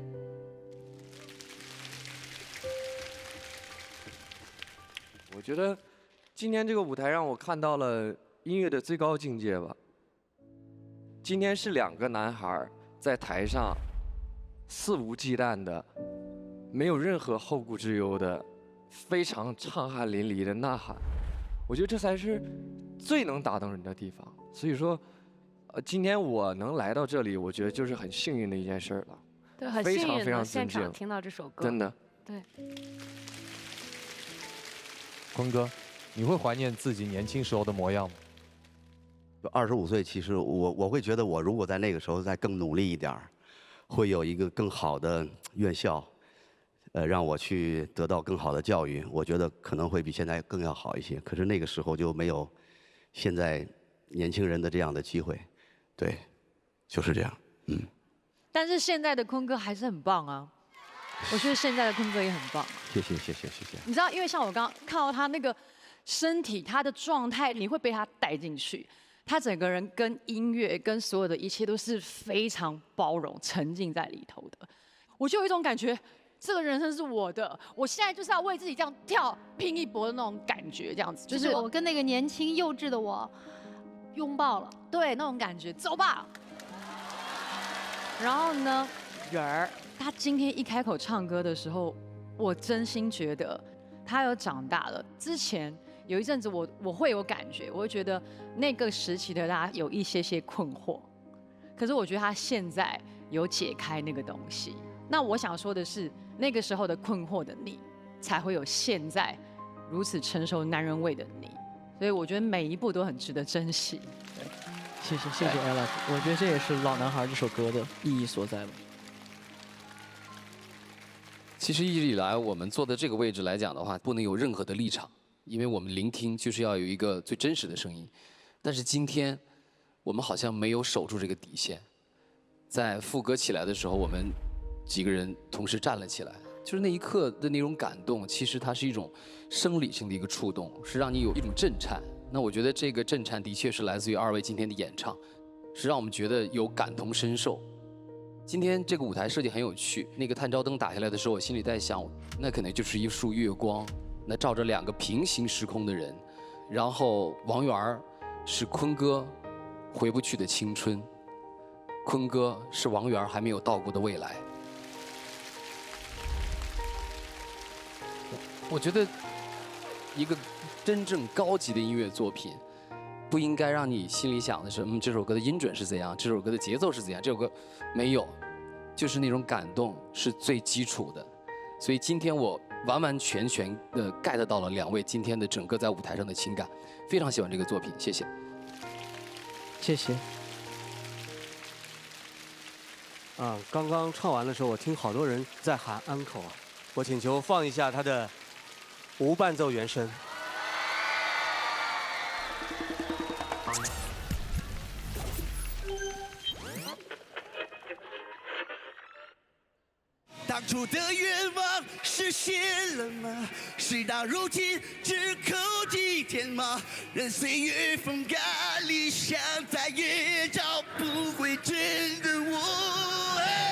我觉得今天这个舞台让我看到了音乐的最高境界吧。今天是2个男孩在台上肆无忌惮的，没有任何后顾之忧的，非常畅汗淋漓的呐喊。我觉得这才是最能打动人的地方。所以说，今天我能来到这里，我觉得就是很幸运的一件事了。对，很幸运能现场听到这首歌。真的。对。坤哥，你会怀念自己年轻时候的模样吗？25岁，其实我会觉得，我如果在那个时候再更努力一点儿，会有一个更好的院校，让我去得到更好的教育，我觉得可能会比现在更要好一些。可是那个时候就没有现在年轻人的这样的机会，对，就是这样，嗯。但是现在的坤哥还是很棒啊，我觉得现在的坤哥也很棒。谢谢。你知道，因为像我刚刚看到他那个身体，他的状态，你会被他带进去。他整个人跟音乐、跟所有的一切都是非常包容、沉浸在里头的。我就有一种感觉，这个人生是我的，我现在就是要为自己这样跳、拼一搏的那种感觉，这样子。就是我跟那个年轻幼稚的我拥抱了，对，那种感觉，走吧。然后呢，人儿，他今天一开口唱歌的时候，我真心觉得他有长大了。之前有一阵子我会有感觉，我会觉得那个时期的他有一些困惑，可是我觉得他现在有解开那个东西。那我想说的是，那个时候的困惑的你，才会有现在如此成熟男人味的你。所以我觉得每一步都很值得珍惜。谢谢 Alex， 我觉得这也是《老男孩》这首歌的意义所在吧。其实一直以来我们坐的这个位置来讲的话，不能有任何的立场，因为我们聆听就是要有一个最真实的声音。但是今天我们好像没有守住这个底线，在副歌起来的时候，我们几个人同时站了起来，就是那一刻的那种感动，其实它是一种生理性的一个触动，是让你有一种震颤。那我觉得这个震颤的确是来自于2位今天的演唱，是让我们觉得有感同身受。今天这个舞台设计很有趣，那个探照灯打下来的时候，我心里在想，那可能就是一束月光，那照着2个平行时空的人，然后王源是坤哥回不去的青春，坤哥是王源还没有到过的未来。我觉得一个真正高级的音乐作品，不应该让你心里想的是，这首歌的音准是怎样，这首歌的节奏是怎样，这首歌没有，就是那种感动是最基础的。所以今天我完完全全的 get 到了2位今天的整个在舞台上的情感，非常喜欢这个作品，谢谢。谢谢。刚刚唱完的时候，我听好多人在喊安口啊，我请求放一下他的无伴奏原声。当初的愿望实现了吗？事到如今只扣几天吗？任岁月风干理想，再也找不回真的我。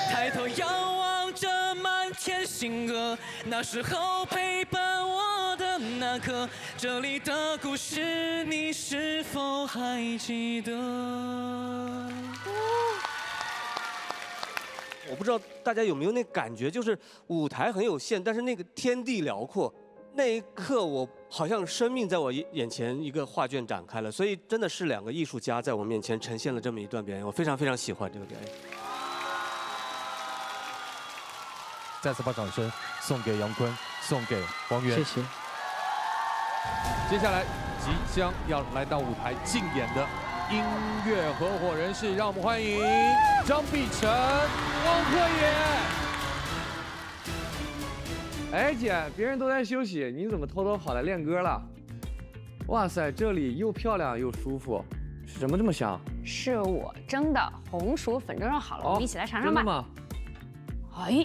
抬头仰望着满天星河，那时候陪伴我的那刻，这里的故事你是否还记得？我不知道大家有没有那感觉，就是舞台很有限，但是那个天地辽阔，那一刻我好像生命在我眼前一个画卷展开了，所以真的是2个艺术家在我面前呈现了这么一段表演，我非常非常喜欢这个表演。再次把掌声送给杨坤，送给王源。谢谢。接下来即将要来到舞台竞演的音乐合伙人是，让我们欢迎张碧晨、汪鹤野。哎姐，别人都在休息，你怎么偷偷跑来练歌了？哇塞，这里又漂亮又舒服，什么这么香？是我蒸的红薯粉蒸肉好了，我们一起来尝尝吧。真的吗？哎，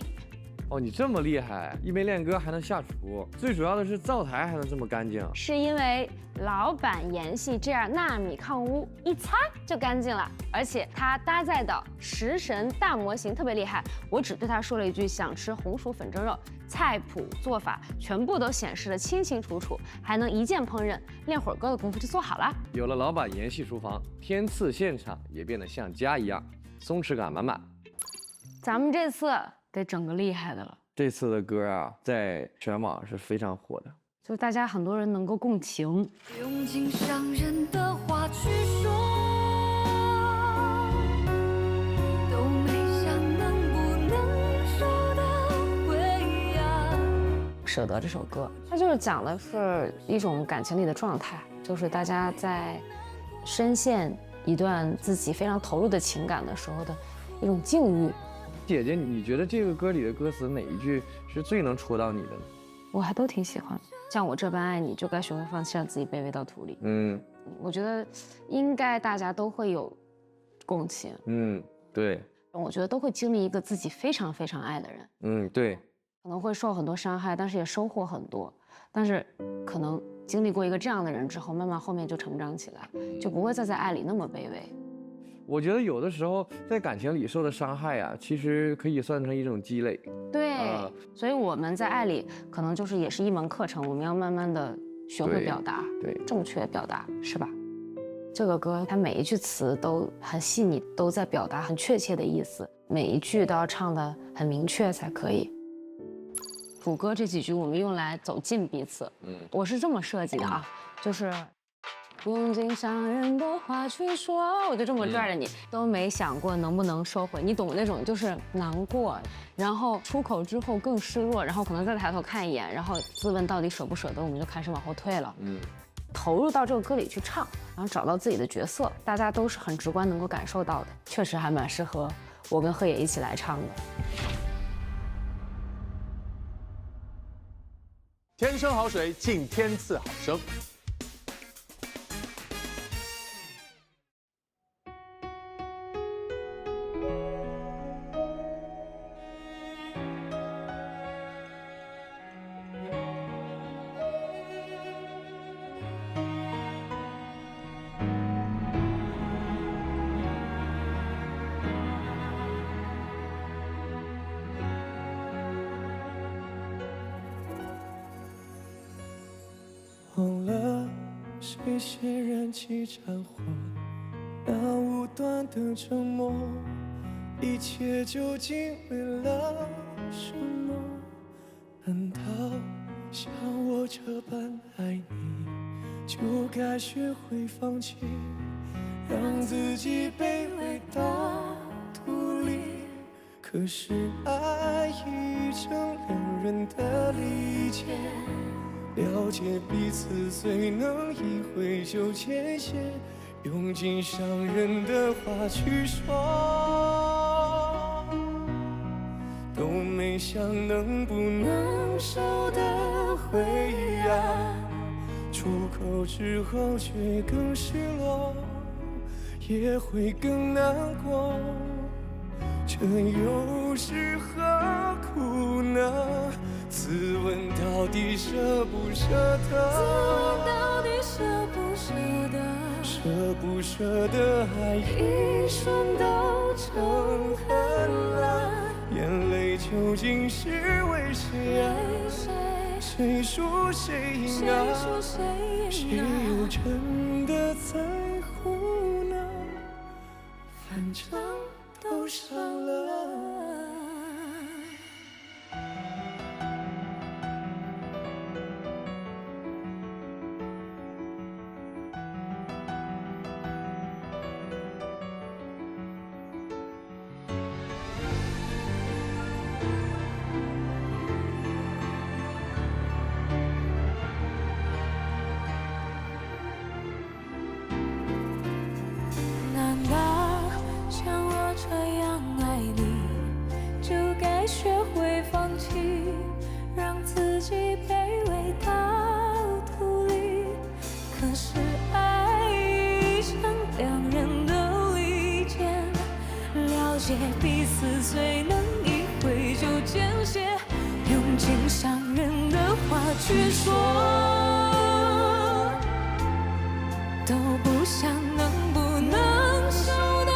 哦，你这么厉害，一边练歌还能下厨，最主要的是灶台还能这么干净。是因为老板研系这样纳米抗污，一擦就干净了，而且他搭载的食神大模型特别厉害。我只对他说了一句想吃红薯粉蒸肉，菜谱做法全部都显示的清清楚楚，还能一键烹饪，练会儿歌的功夫就做好了。有了老板研系厨房，天赐现场也变得像家一样，松弛感满满。咱们这次得整个厉害的了，这次的歌啊，在全网是非常火的，就大家很多人能够共情。用尽伤人的话去说，都没想能不能收的回呀。舍得这首歌，它就是讲的是一种感情里的状态，就是大家在深陷一段自己非常投入的情感的时候的一种境遇。姐姐，你觉得这个歌里的歌词哪一句是最能戳到你的呢？我还都挺喜欢，像我这般爱你，就该学会放弃，让自己卑微到土里。我觉得应该大家都会有共情。对。我觉得都会经历一个自己非常非常爱的人。对。可能会受很多伤害，但是也收获很多。但是可能经历过一个这样的人之后，慢慢后面就成长起来，就不会再在爱里那么卑微。我觉得有的时候在感情里受的伤害啊，其实可以算成一种积累。对，所以我们在爱里可能就是也是一门课程，我们要慢慢的学会表达，对，正确表达，是吧？这个歌它每一句词都很细腻，都在表达很确切的意思，每一句都要唱得很明确才可以。主歌这几句我们用来走近彼此，我是这么设计的啊，就是用尽伤人的话去说，我就这么拽着你，都没想过能不能收回，你懂那种就是难过，然后出口之后更失落，然后可能再抬头看一眼，然后自问到底舍不舍得，我们就开始往后退了。投入到这个歌里去唱，然后找到自己的角色，大家都是很直观能够感受到的，确实还蛮适合我跟贺野一起来唱的。天生好水，敬天赐好声。忘了谁先燃起战火，那无端的折磨，一切究竟为了什么？难道像我这般爱你，就该学会放弃，让自己卑微到土里？可是爱已成两人的理解，了解彼此，最能一挥就见血，用尽伤人的话去说，都没想能不能收得回呀。出口之后却更失落，也会更难过，这又是何苦呢？自问到底舍不舍得？自问到底舍不舍得？舍不舍得爱一瞬都成恨了，眼泪究竟是为谁啊？谁输谁赢啊？谁又真的在乎呢？反正都伤了。难道像我这样爱你，就该学会放弃，让自己卑微到土里？可是爱已成两人的利剑，了解彼此，最能一挥泪就见血，用尽伤人的话去说，都不想能不能收的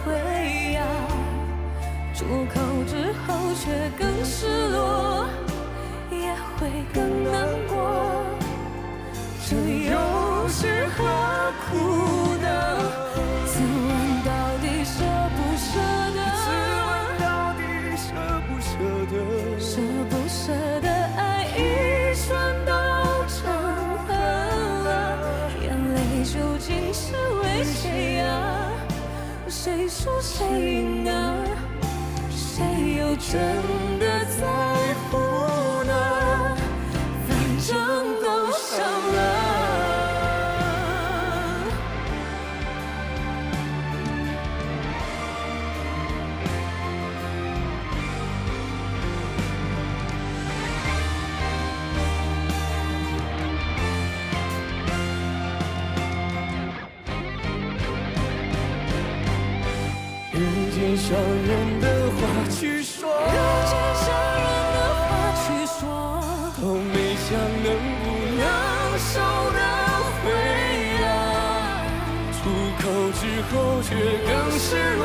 回呀，出口之后却更失落，也会更难过。这又是何苦呢？自问到底舍不舍得？自问到底舍不舍得？舍不舍得爱一瞬都成河了，眼泪究竟是为谁呀？谁输谁赢啊？谁又真的在乎呢？反正都伤了。用尽伤人的话去说，用尽伤人的话去说，都没想能不能收得回啊。出口之后却更失落，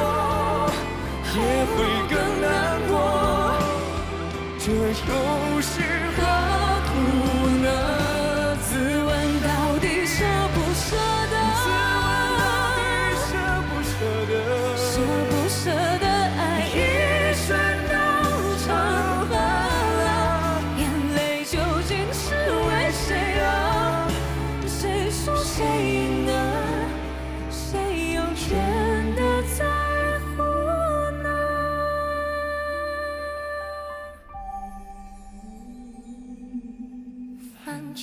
也会更难过。这又是何苦呢？自问到底舍不舍得？自问到底舍不舍得？舍不舍得爱一瞬都成河了，眼泪究竟是为谁啊？谁输谁赢啊？谁又真的在乎呢？反正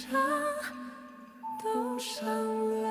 都伤了。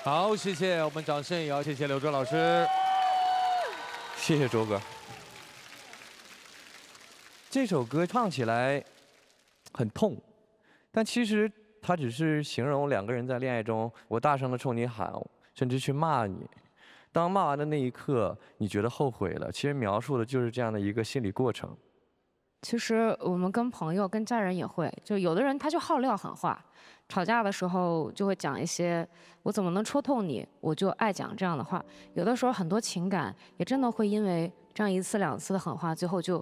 好，谢谢，我们掌声也要谢谢刘铮老师。谢谢周哥。这首歌唱起来很痛，但其实它只是形容两个人在恋爱中，我大声的冲你喊，甚至去骂你。当骂完的那一刻，你觉得后悔了，其实描述的就是这样的一个心理过程。其实我们跟朋友、跟家人也会，就有的人他就好撂狠话，吵架的时候就会讲一些我怎么能戳痛你，我就爱讲这样的话。有的时候很多情感也真的会因为这样一次两次的狠话，最后就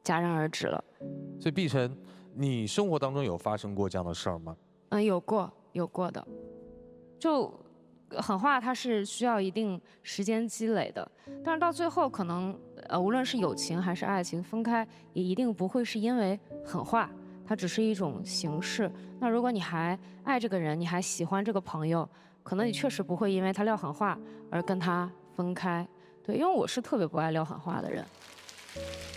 戛然而止了。所以碧晨，你生活当中有发生过这样的事儿吗？有过的，就狠话它是需要一定时间积累的，但是到最后可能无论是友情还是爱情，分开也一定不会是因为狠话，它只是一种形式。那如果你还爱这个人，你还喜欢这个朋友，可能你确实不会因为他撂狠话而跟他分开。对，因为我是特别不爱撂狠话的人。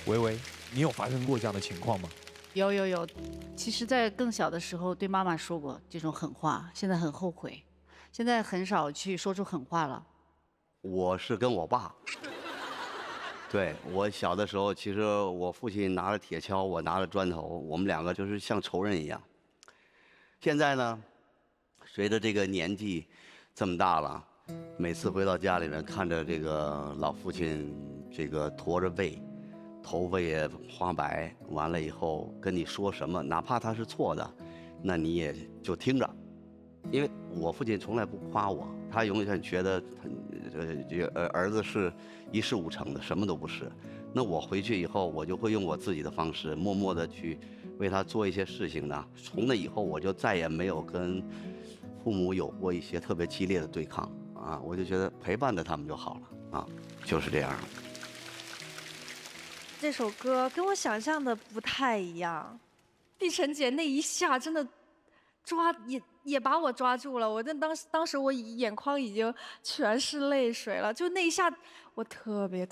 维维，你有发生过这样的情况吗？有，其实，在更小的时候对妈妈说过这种狠话，现在很后悔，现在很少去说出狠话了。我是跟我爸，对，我小的时候，其实我父亲拿着铁锹，我拿着砖头，我们两个就是像仇人一样。现在呢，随着这个年纪这么大了，每次回到家里面，看着这个老父亲这个驼着背，头发也花白，完了以后跟你说什么，哪怕他是错的，那你也就听着，因为我父亲从来不夸我，他永远觉得儿子是一事无成的，什么都不是。那我回去以后，我就会用我自己的方式，默默的去为他做一些事情呢。从那以后，我就再也没有跟父母有过一些特别激烈的对抗啊，我就觉得陪伴着他们就好了啊，就是这样。这首歌跟我想象的不太一样，碧晨姐那一下真的也把我抓住了，我当时我眼眶已经全是泪水了，就那一下我特别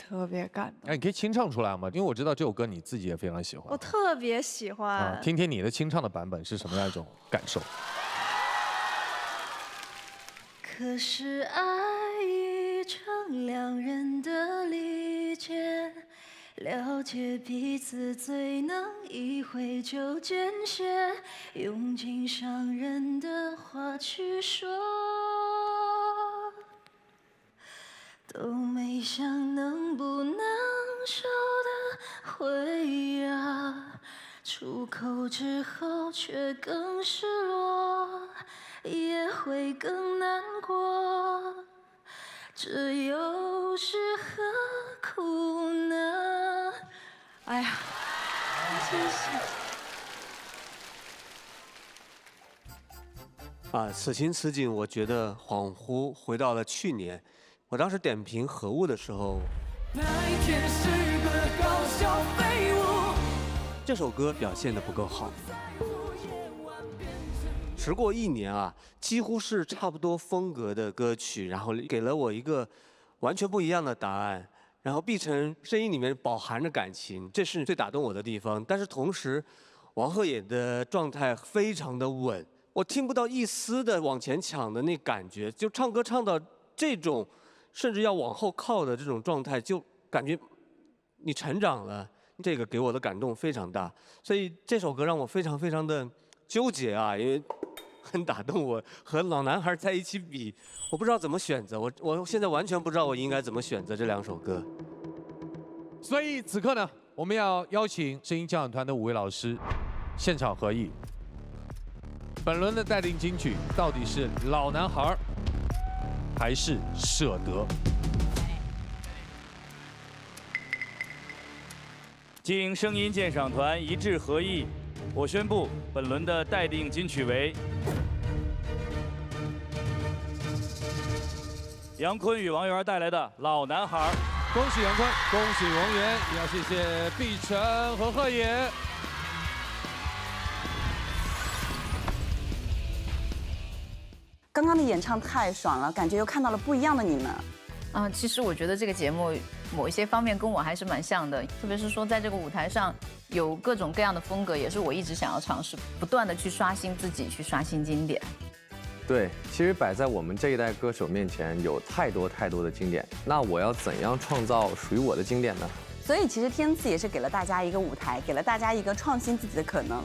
感动。哎，你可以清唱出来吗？因为我知道这首歌你自己也非常喜欢。我特别喜欢。听听你的清唱的版本是什么样一种感受？可是爱已成两人的利剑，了解彼此最能一挥就见血，用尽伤人的话去说，都没想能不能收的回啊，出口之后却更失落，也会更难过，这又是何苦呢？哎呀，真是。此情此景，我觉得恍惚回到了去年，我当时点评《何物》的时候，那一天是个搞笑废物。这首歌表现得不够好。时过1年啊，几乎是差不多风格的歌曲，然后给了我一个完全不一样的答案。然后碧晨声音里面饱含着感情，这是最打动我的地方。但是同时，王鹤野的状态非常的稳，我听不到一丝的往前抢的那感觉，就唱歌唱到这种甚至要往后靠的这种状态，就感觉你成长了。这个给我的感动非常大，所以这首歌让我非常的纠结啊，因为很打动我。和老男孩在一起比，我不知道怎么选择，我现在完全不知道我应该怎么选择这2首歌。所以此刻呢，我们要邀请声音交响团的5位老师现场合议。本轮的待定金曲到底是《老男孩》还是《舍得》？经声音鉴赏团一致合议，我宣布本轮的待定金曲为杨坤与王源带来的《老男孩》。恭喜杨坤，恭喜王源，也要谢谢碧晨和鹤野。刚刚的演唱太爽了，感觉又看到了不一样的你们。其实我觉得这个节目某一些方面跟我还是蛮像的，特别是说在这个舞台上有各种各样的风格，也是我一直想要尝试，不断的去刷新自己，去刷新经典。对，其实摆在我们这一代歌手面前有太多的经典，那我要怎样创造属于我的经典呢？所以其实天赐也是给了大家一个舞台，给了大家一个创新自己的可能。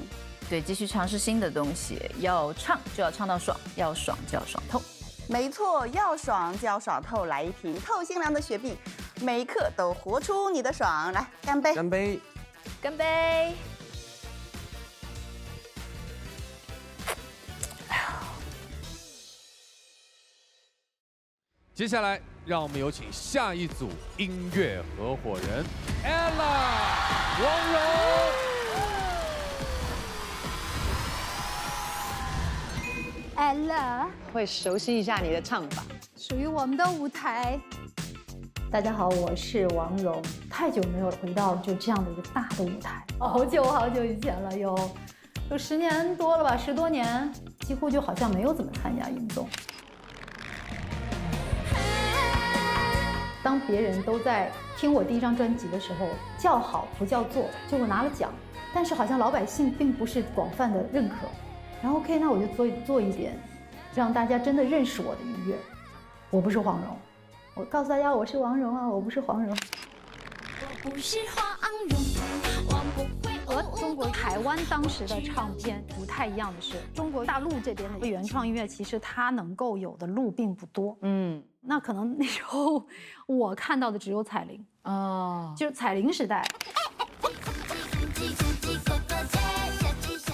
对，继续尝试新的东西，要唱就要唱到爽，要爽就要爽透。没错，要爽就要爽透，来一瓶透心凉的雪碧，每一刻都活出你的爽。来，干杯！干杯！干杯！接下来，让我们有请下一组音乐合伙人 Ella、王蓉。Ella 会熟悉一下你的唱法，属于我们的舞台。大家好，我是王蓉，太久没有回到就这样的一个大的舞台，好久以前了，有10年多了吧，10多年，几乎就好像没有怎么参加音综。当别人都在听我第一张专辑的时候，叫好不叫座，就我拿了奖，但是好像老百姓并不是广泛的认可。然后 OK， 那我就做一点，让大家真的认识我的音乐。我不是黄蓉，我告诉大家我是王蓉啊，我不是黄蓉。我不是黄蓉，我不会。和中国台湾当时的唱片不太一样的是，中国大陆这边的原创音乐其实它能够有的路并不多。那可能那时候我看到的只有彩铃就是彩铃时代。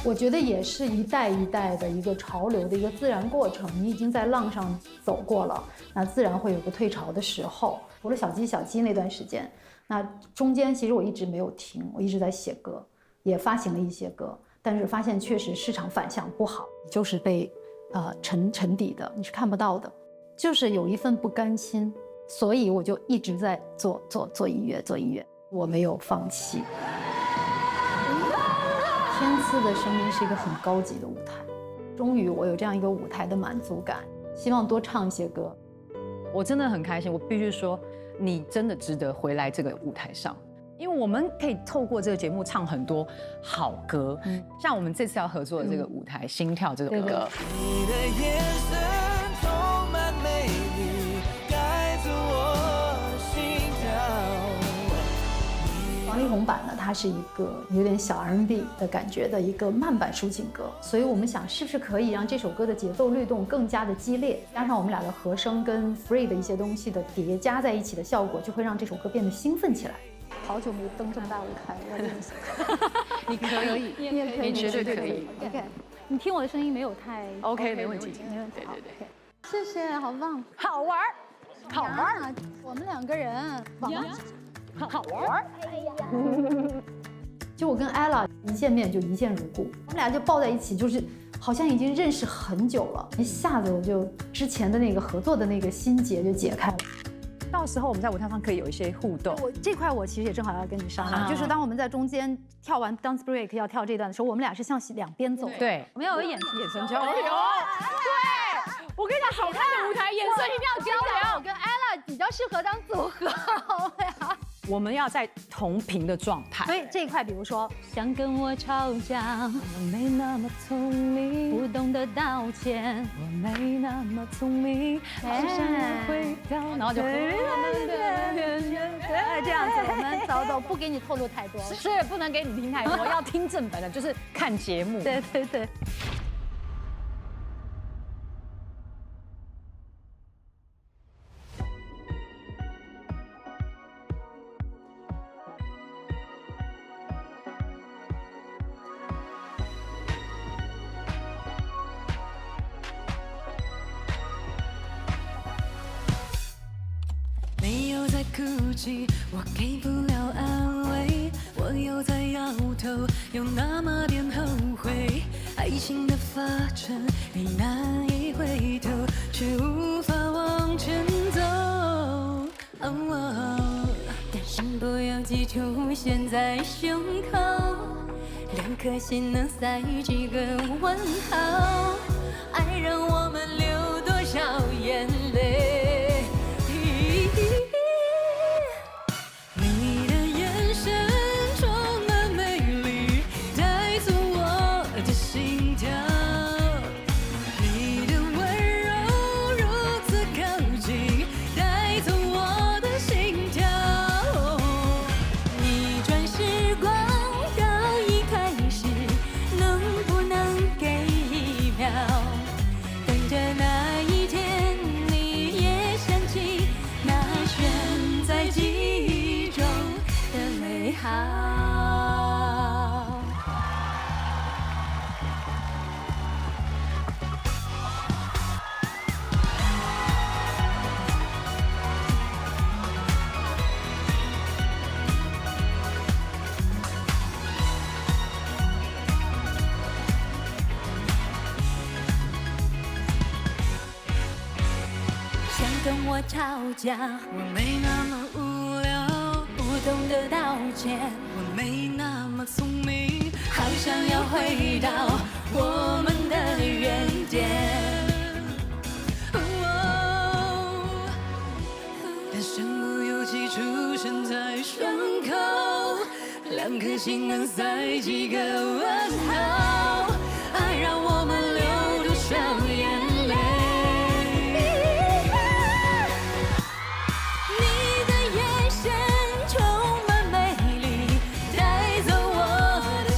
我觉得也是一代一代的一个潮流的一个自然过程，你已经在浪上走过了，那自然会有个退潮的时候。除了小鸡那段时间，那中间其实我一直没有停，我一直在写歌，也发行了一些歌，但是发现确实市场反响不好，就是被沉底的，你是看不到的，就是有一份不甘心，所以我就一直在做音乐，我没有放弃。天次的声音是一个很高级的舞台，终于我有这样一个舞台的满足感，希望多唱一些歌。我真的很开心，我必须说，你真的值得回来这个舞台上，因为我们可以透过这个节目唱很多好歌，像我们这次要合作的这个舞台《心跳》这首歌。你的眼神充满美丽，带走我心跳。王力宏版呢，它是一个有点小 R&B 的感觉的一个慢板抒情歌，所以我们想是不是可以让这首歌的节奏律动更加的激烈，加上我们俩的和声跟 free 的一些东西的叠加在一起的效果，就会让这首歌变得兴奋起来。好久没登这么大舞台了，你可以，你也可以，你绝对可以。 OK， 你听我的声音没有太 OK， 没问题，没问题。对对对，谢谢，好棒，好玩，好玩。我们两个人，好玩。就我跟 ella 一见面就一见如故，我们俩就抱在一起，就是好像已经认识很久了，一下子我就之前的那个合作的那个心结就解开了。到时候我们在舞台上可以有一些互动。我这块我其实也正好要跟你商量，就是当我们在中间跳完 dance break 要跳这段的时候，我们俩是向两边走。对，我们要有眼神交流。对，我跟你讲，好看的舞台眼神一定要交流。我跟 ella 比较适合当组合，我们俩。我们要在同频的状态，所以这一块，比如说想跟我吵架，我没那么聪明，不懂得道歉，我没那么聪明，好想要回到，然后就这样子，我们走，不给你透露太多，是不能给你听太多，要听正本的，就是看节目。对对对。没有在哭泣，我给不了安慰，我又在摇头，有那么点后悔。爱情的发尘，你难以回头，却无法往前走。但心不要记住，现在胸口，两颗心能塞几个问号？爱让我们流多少眼泪？我吵架，我没那么无聊，不懂得道歉，我没那么聪明，好想要回到我们的原点。但身不由己出现在胸口，两颗心能塞几个问号？爱让我们流多少眼泪？你的眼神充满美丽，带走我的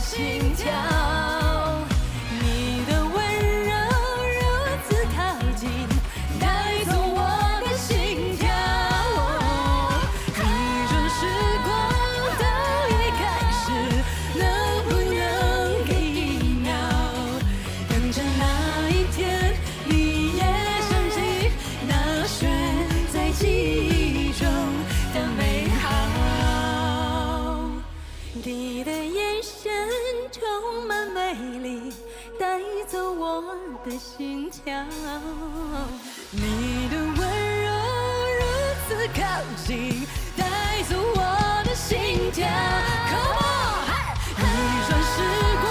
心跳。你的温柔如此靠近，带走我的心跳。Come on， 一转时光。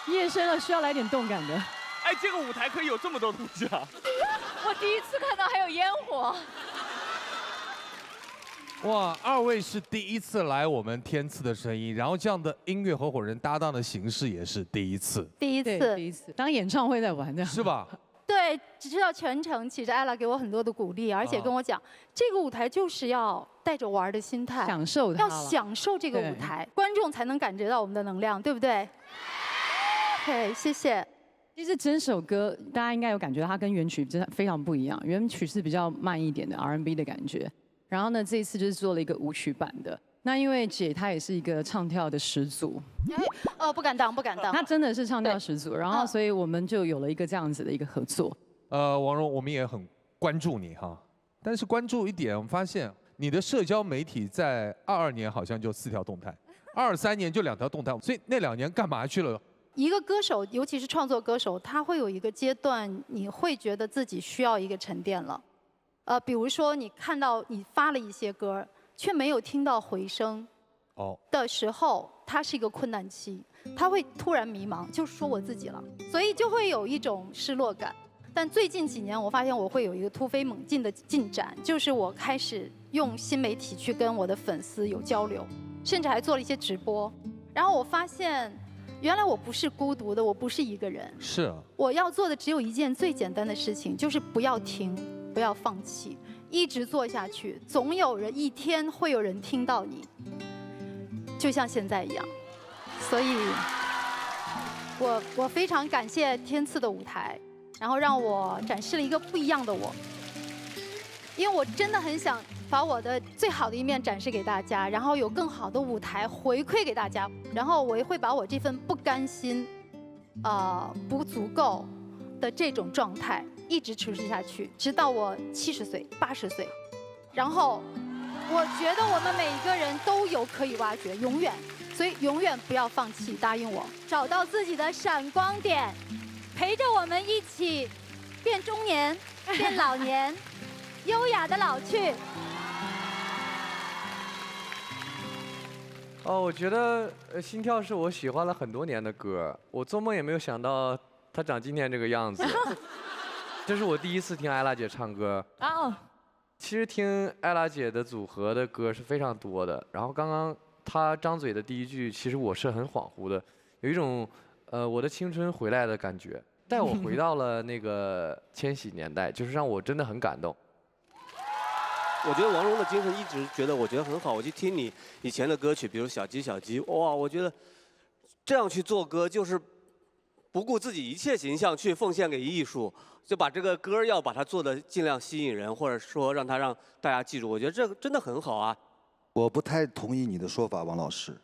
夜深了，需要来点动感的。哎，这个舞台可以有这么多东西啊！我第一次看到还有烟火。哇，二位是第一次来我们天赐的声音，然后这样的音乐合伙人搭档的形式也是第一次。第一次，对第一次当演唱会在玩的，是吧？对，只知道全程其实艾拉给我很多的鼓励，而且跟我讲，这个舞台就是要带着玩的心态，享受它要了享受这个舞台，观众才能感觉到我们的能量，对不对？对，谢谢。其实整首歌大家应该有感觉到它跟原曲真的非常不一样，原曲是比较慢一点的 R&B 的感觉，然后呢这一次就是做了一个舞曲版的。那因为姐她也是一个唱跳的始祖，不敢当，不敢当。她真的是唱跳始祖，然后所以我们就有了一个这样子的一个合作。王蓉，我们也很关注你哈，但是关注一点，我们发现你的社交媒体在22年好像就4条动态，23年就2条动态，所以那2年干嘛去了？一个歌手，尤其是创作歌手，他会有一个阶段，你会觉得自己需要一个沉淀了。比如说你看到你发了一些歌，却没有听到回声的时候，它是一个困难期，他会突然迷茫，就是说我自己了，所以就会有一种失落感。但最近几年，我发现我会有一个突飞猛进的进展，就是我开始用新媒体去跟我的粉丝有交流，甚至还做了一些直播。然后我发现，原来我不是孤独的，我不是一个人。是啊。我要做的只有一件最简单的事情，就是不要停，不要放弃，一直做下去，总有人一天会有人听到你，就像现在一样。所以，我非常感谢天赐的舞台。然后让我展示了一个不一样的我，因为我真的很想把我的最好的一面展示给大家，然后有更好的舞台回馈给大家，然后我也会把我这份不甘心、不足够的这种状态一直持续下去，直到我70岁、80岁。然后，我觉得我们每一个人都有可以挖掘，永远，所以永远不要放弃，答应我，找到自己的闪光点。陪着我们一起变中年，变老年，优雅的老去。我觉得《心跳》是我喜欢了很多年的歌，我做梦也没有想到它长今天这个样子。这是我第一次听艾拉姐唱歌。其实听艾拉姐的组合的歌是非常多的，然后刚刚她张嘴的第一句，其实我是很恍惚的，有一种我的青春回来的感觉，带我回到了那个千禧年代，就是让我真的很感动。我觉得王蓉的精神一直我觉得很好。我去听你以前的歌曲，比如《小鸡小鸡》，哇，我觉得这样去做歌就是不顾自己一切形象去奉献给艺术，就把这个歌要把它做的尽量吸引人，或者说让大家记住。我觉得这个真的很好啊。我不太同意你的说法，王老师。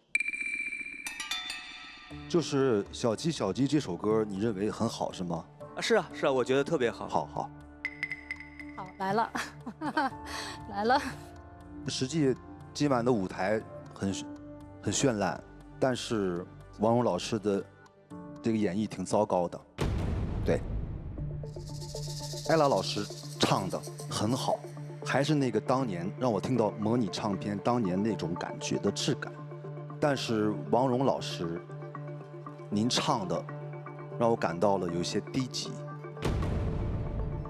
就是《小鸡小鸡》这首歌，你认为很好是吗？是啊，是啊，我觉得特别好。好，来了，来了。实际今晚的舞台很绚烂，但是王蓉老师的这个演绎挺糟糕的。对，艾拉老师唱的很好，还是那个当年让我听到模拟唱片当年那种感觉的质感，但是王蓉老师。您唱的让我感到了有一些低级，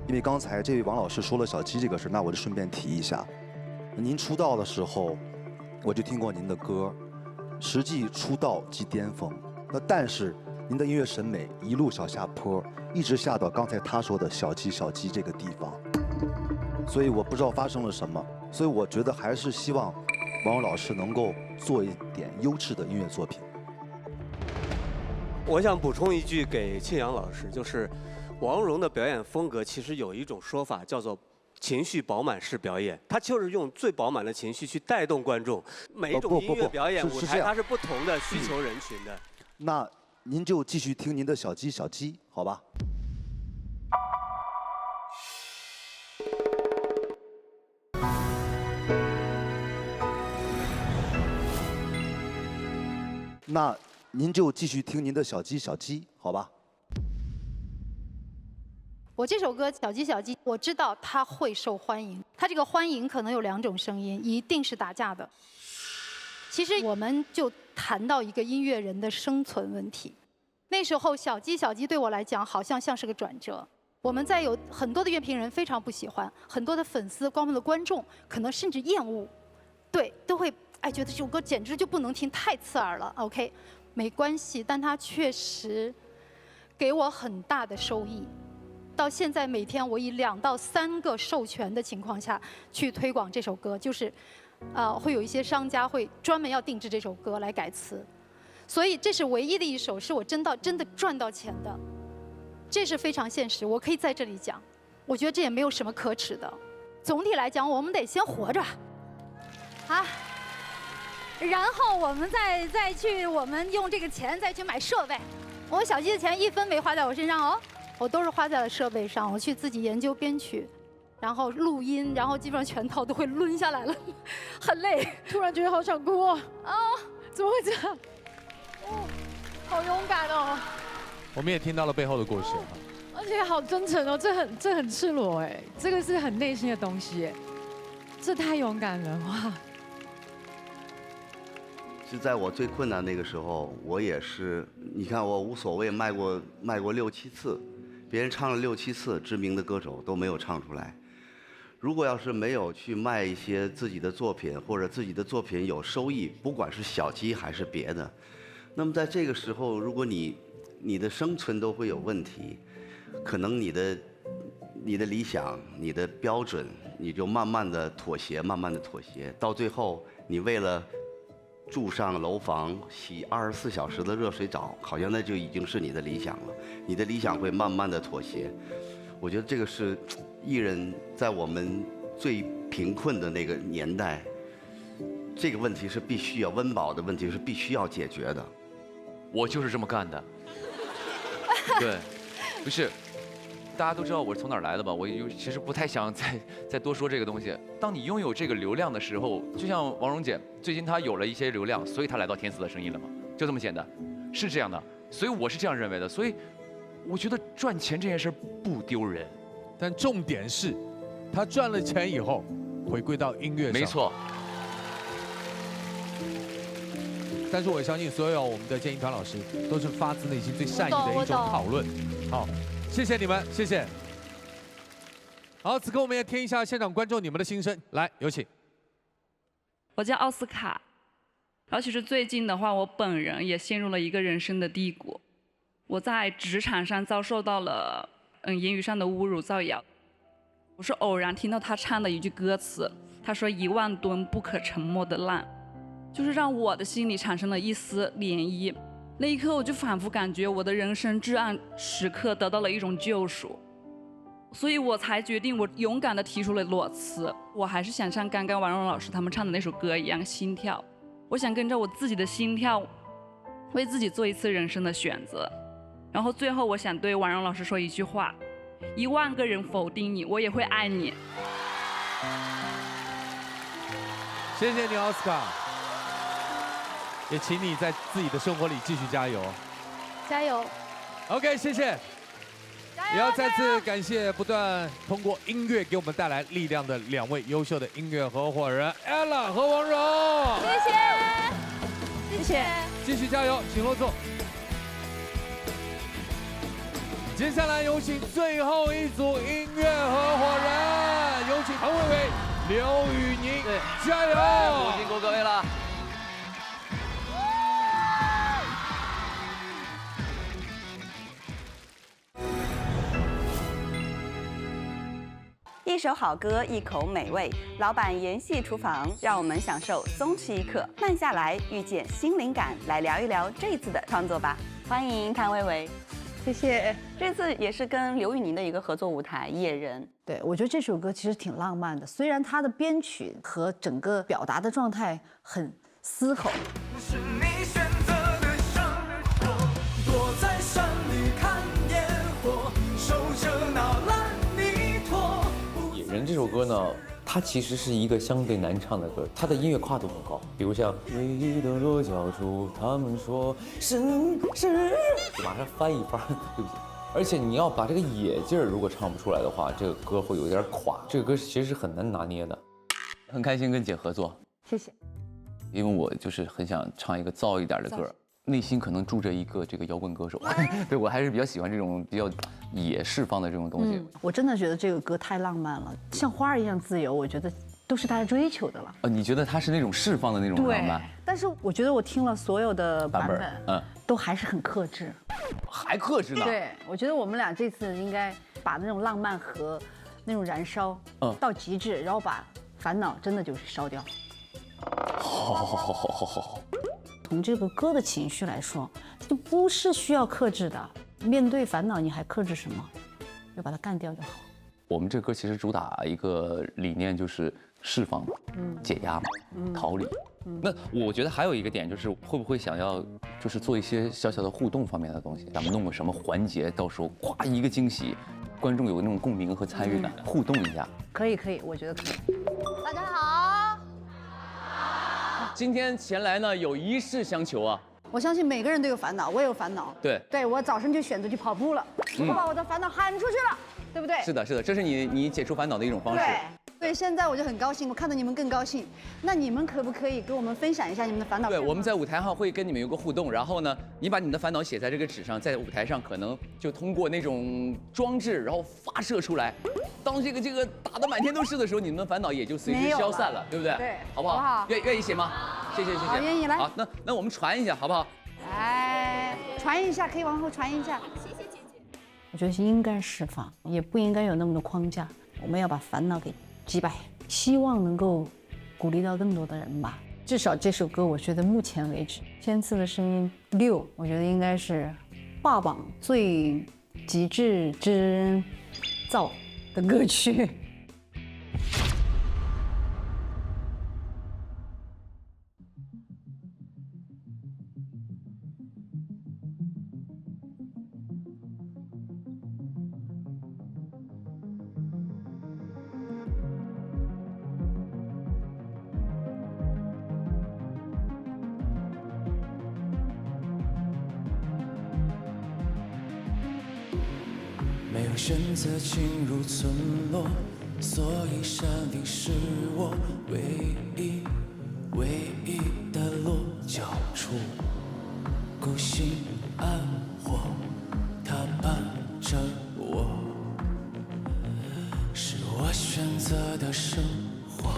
因为刚才这位王老师说了小鸡这个事，那我就顺便提一下，您出道的时候我就听过您的歌，实际出道即巅峰，但是您的音乐审美一路小下坡，一直下到刚才他说的小鸡小鸡这个地方，所以我不知道发生了什么，所以我觉得还是希望王蓉老师能够做一点优质的音乐作品。我想补充一句给庆阳老师，就是王蓉的表演风格其实有一种说法叫做情绪饱满式表演，她就是用最饱满的情绪去带动观众。每一种音乐表演舞台它是不同的需求人群的。那您就继续听您的小鸡小鸡，好吧？那您就继续听您的小鸡小鸡，好吧？我这首歌《小鸡小鸡》，我知道它会受欢迎。它这个欢迎可能有2种声音，一定是打架的。其实我们就谈到一个音乐人的生存问题。那时候小鸡对我来讲好像是个转折。我们在有很多的乐评人非常不喜欢，很多的粉丝、光们的观众可能甚至厌恶，对，都会觉得这首歌简直就不能听，太刺耳了。OK， 没关系，但它确实给我很大的收益。到现在每天我以2到3个授权的情况下去推广这首歌，就是会有一些商家会专门要定制这首歌来改词，所以这是唯一的一首是我真的赚到钱的。这是非常现实，我可以在这里讲，我觉得这也没有什么可耻的。总体来讲，我们得先活着，啊，然后我们再去，我们用这个钱再去买设备。我小鸡的钱1分没花在我身上哦，我都是花在了设备上。我去自己研究编曲，然后录音，然后基本上全套都会抡下来了，很累。突然觉得好想哭哦，怎么会这样？好勇敢哦。我们也听到了背后的故事，而且好真诚哦，这很赤裸哎，这个是很内心的东西哎，这太勇敢了哇！是在我最困难那个时候，我也是，你看我无所谓卖过6、7次，别人唱了6、7次，知名的歌手都没有唱出来。如果要是没有去卖一些自己的作品，或者自己的作品有收益，不管是小鸡还是别的，那么在这个时候，如果你的生存都会有问题，可能你的理想、你的标准，你就慢慢的妥协，到最后你为了住上楼房、洗24小时的热水澡，好像那就已经是你的理想了。你的理想会慢慢的妥协。我觉得这个是艺人在我们最贫困的那个年代，这个问题是必须要温饱的问题是必须要解决的。我就是这么干的。对，不是，大家都知道我是从哪儿来的吧？我其实不太想再多说这个东西。当你拥有这个流量的时候，就像王蓉姐，最近她有了一些流量，所以她来到《天赐的声音》了嘛，就这么简单，是这样的。所以我是这样认为的。所以我觉得赚钱这件事不丢人，但重点是，他赚了钱以后，回归到音乐上。没错。但是我相信所有我们的建议团老师都是发自内心最善意的一种讨论。好，谢谢你们，谢谢。好，此刻我们也听一下现场观众你们的心声，来，有请。我叫奥斯卡，然后其实最近的话，我本人也陷入了一个人生的低谷。我在职场上遭受到了言语上的侮辱、造谣。我是偶然听到他唱的一句歌词，他说1万吨不可沉没的浪。就是让我的心里产生了一丝涟漪，那一刻我就仿佛感觉我的人生至暗时刻得到了一种救赎，所以我才决定我勇敢地提出了裸辞。我还是想像刚刚王蓉老师他们唱的那首歌一样心跳，我想跟着我自己的心跳，为自己做一次人生的选择。然后最后我想对王蓉老师说一句话：1万个人否定你，我也会爱你。谢谢你，奥斯卡。也请你在自己的生活里继续加油，加油。OK， 谢谢。也要再次感谢不断通过音乐给我们带来力量的2位优秀的音乐合伙人 Ella 和王蓉。谢谢，继续加油，请落座。接下来有请最后一组音乐合伙人，有请唐薇薇、刘宇宁，加油！辛苦各位了。一首好歌，一口美味。老板研系厨房，让我们享受松弛一刻，慢下来，遇见新灵感。来聊一聊这次的创作吧。欢迎谭维维，谢谢。这次也是跟刘宇宁的一个合作舞台《野人》。对，我觉得这首歌其实挺浪漫的，虽然它的编曲和整个表达的状态很嘶吼。是你选择的生活，躲在山里看烟火，守着那烂泥坨。野人这首歌呢，它其实是一个相对难唱的歌，它的音乐跨度很高。比如像唯一的落脚处，他们说是，马上翻一番，对不起。而且你要把这个野劲儿如果唱不出来的话，这个歌会有点垮。这个歌其实是很难拿捏的。很开心跟姐合作，谢谢。因为我就是很想唱一个燥一点的歌。内心可能住着一个这个摇滚歌手。对我还是比较喜欢这种比较野释放的这种东西。我真的觉得这个歌太浪漫了，像花儿一样自由，我觉得都是大家追求的了。你觉得它是那种释放的那种浪漫？但是我觉得我听了所有的版本，都还是很克制，还克制呢。对，我觉得我们俩这次应该把那种浪漫和那种燃烧到极致，然后把烦恼真的就是烧掉。好。从这个歌的情绪来说，这不是需要克制的。面对烦恼，你还克制什么？就把它干掉就好。我们这歌其实主打一个理念就是释放嘛，解压嘛，逃离。那我觉得还有一个点就是，会不会想要就是做一些小小的互动方面的东西？咱们弄个什么环节，到时候咵一个惊喜，观众有那种共鸣和参与感，互动一下。可以，我觉得可以。大家好。今天前来呢，有一事相求啊。我相信每个人都有烦恼，我也有烦恼。对，我早上就选择去跑步了，我把我的烦恼喊出去了，对不对？是的，这是你解除烦恼的一种方式。对，现在我就很高兴，我看到你们更高兴。那你们可不可以跟我们分享一下你们的烦恼？对，我们在舞台上会跟你们有个互动，然后呢，你把你们的烦恼写在这个纸上，在舞台上可能就通过那种装置，然后发射出来。当这个打得满天都是的时候，你们的烦恼也就随之消散了，对不对？对，好不好？愿意写吗？谢谢。好，愿意来。好，那我们传一下，好不好？来，传一下，可以往后传一下。谢谢姐姐。我觉得应该释放，也不应该有那么多框架。我们要把烦恼给击败，希望能够鼓励到更多的人吧。至少这首歌，我觉得目前为止，千次的声音6，我觉得应该是霸榜最极致之燥的歌曲。没有选择进入村落，所以山顶是我唯一的落脚处。孤心暗火，它伴着我，是我选择的生活。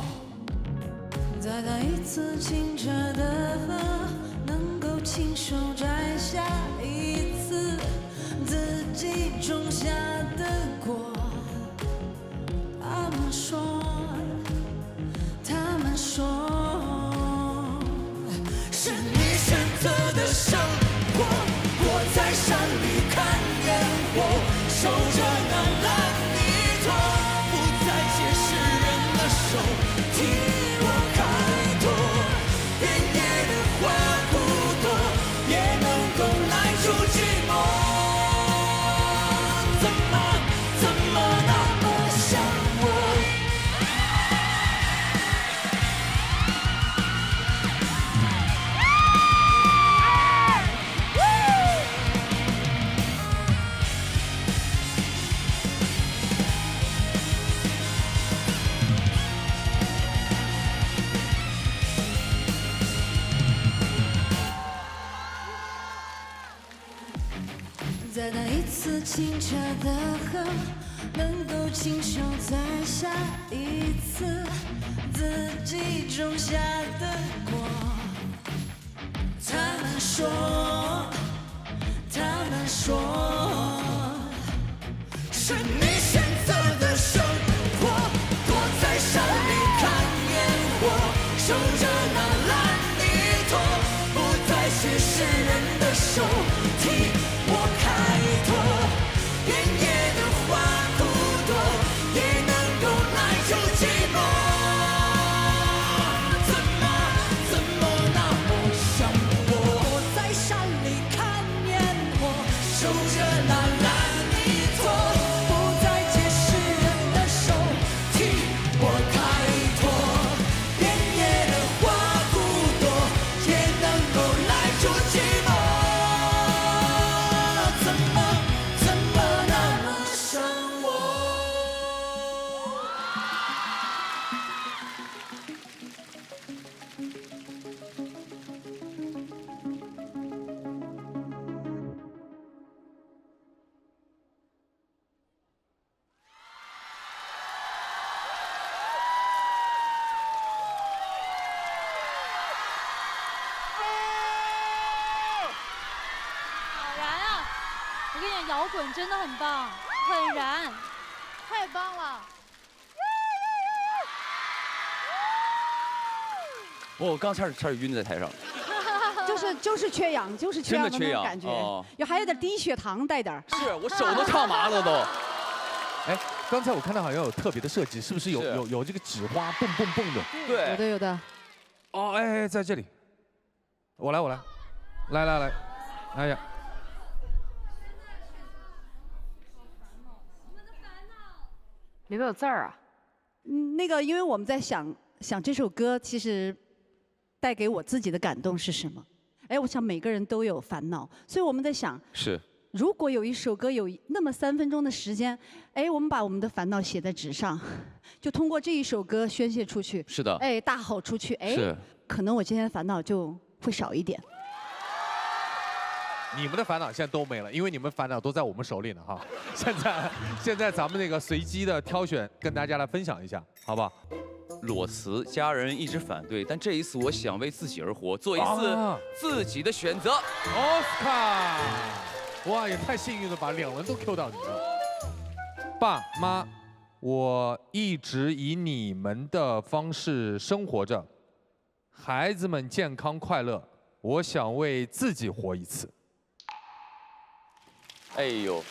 再看一次清澈的河，能够亲手摘下一次自己种下的果。他们说，是你选择的生活，躲在山里看烟火，守着那烂泥土，不再借世人的手替我开拓。原野的花不多，也能够耐住寂寞。怎么那么想我？再等一次清澈的河，能够亲手摘下一次自己种下的果。他们说，是你选择的生活，躲在山里看烟火，守着那烂泥土，不再是世人的手替我开拓。原野的花骨朵，也能够耐住寂寞。怎么那么想我？躲在山里看烟火，守着那烂泥土，不再借世人的手替我开拓。原野的花骨朵，也能够耐住寂寞。跟你讲，摇滚真的很棒，很燃，太棒了。我刚差点晕在台上。就是缺氧，就是缺氧的那种感觉，还有点低血糖带点。是我手都唱麻了都。哎，刚才我看到好像有特别的设计，是不是有这个纸花蹦蹦蹦的？对，有的。哦，哎，在这里，我来，来，哎呀，里边有字儿啊。那个，因为我们在想这首歌，其实带给我自己的感动是什么？哎，我想每个人都有烦恼，所以我们在想，是如果有一首歌有那么3分钟的时间，哎，我们把我们的烦恼写在纸上，就通过这一首歌宣泄出去。是的。哎，大吼出去，哎，可能我今天烦恼就会少一点。你们的烦恼现在都没了，因为你们烦恼都在我们手里呢哈。现在咱们那个随机的挑选，跟大家来分享一下，好不好？裸辞，家人一直反对，但这一次我想为自己而活，做一次自己的选择。奥斯卡，哇，也太幸运了吧，2轮都 Q 到你了。爸妈，我一直以你们的方式生活着，孩子们健康快乐，我想为自己活一次。哎呦，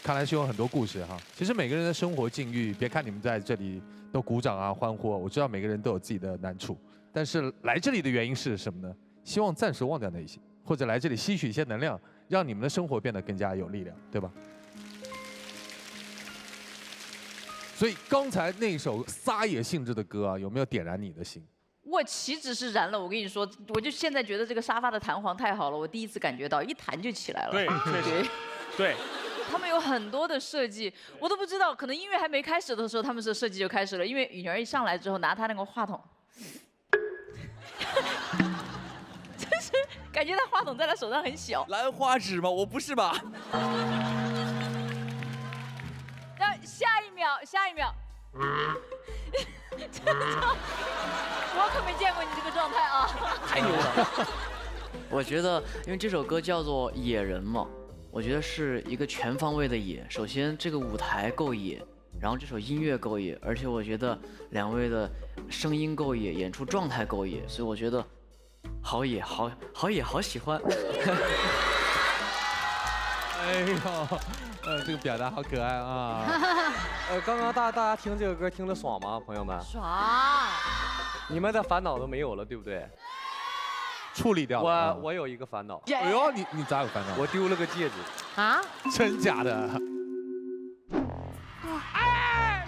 看来是有很多故事哈。其实每个人的生活境遇，别看你们在这里都鼓掌啊欢呼，我知道每个人都有自己的难处，但是来这里的原因是什么呢？希望暂时忘掉那些，或者来这里吸取一些能量，让你们的生活变得更加有力量，对吧？所以刚才那首撒野性质的歌啊，有没有点燃你的心？我岂止是燃了，我跟你说，我就现在觉得这个沙发的弹簧太好了，我第一次感觉到一弹就起来了。对，确实，对。他们有很多的设计，我都不知道，可能音乐还没开始的时候，他们的设计就开始了。因为雨儿一上来之后，拿他那个话筒，就是感觉他话筒在他手上很小。兰花指吗？我不是吧？然后下一秒，我可没见过你这个状态啊！太牛了！我觉得，因为这首歌叫做《野人》嘛，我觉得是一个全方位的野。首先，这个舞台够野，然后这首音乐够野，而且我觉得2位的声音够野，演出状态够野，所以我觉得好野，好野，好喜欢。哎呦，这个表达好可爱啊！刚刚大家听这个歌听得爽吗，朋友们？爽！你们的烦恼都没有了，对不对？处理掉了。我有一个烦恼。哎呦，你咋有烦恼？我丢了个戒指。啊？真假的？哎！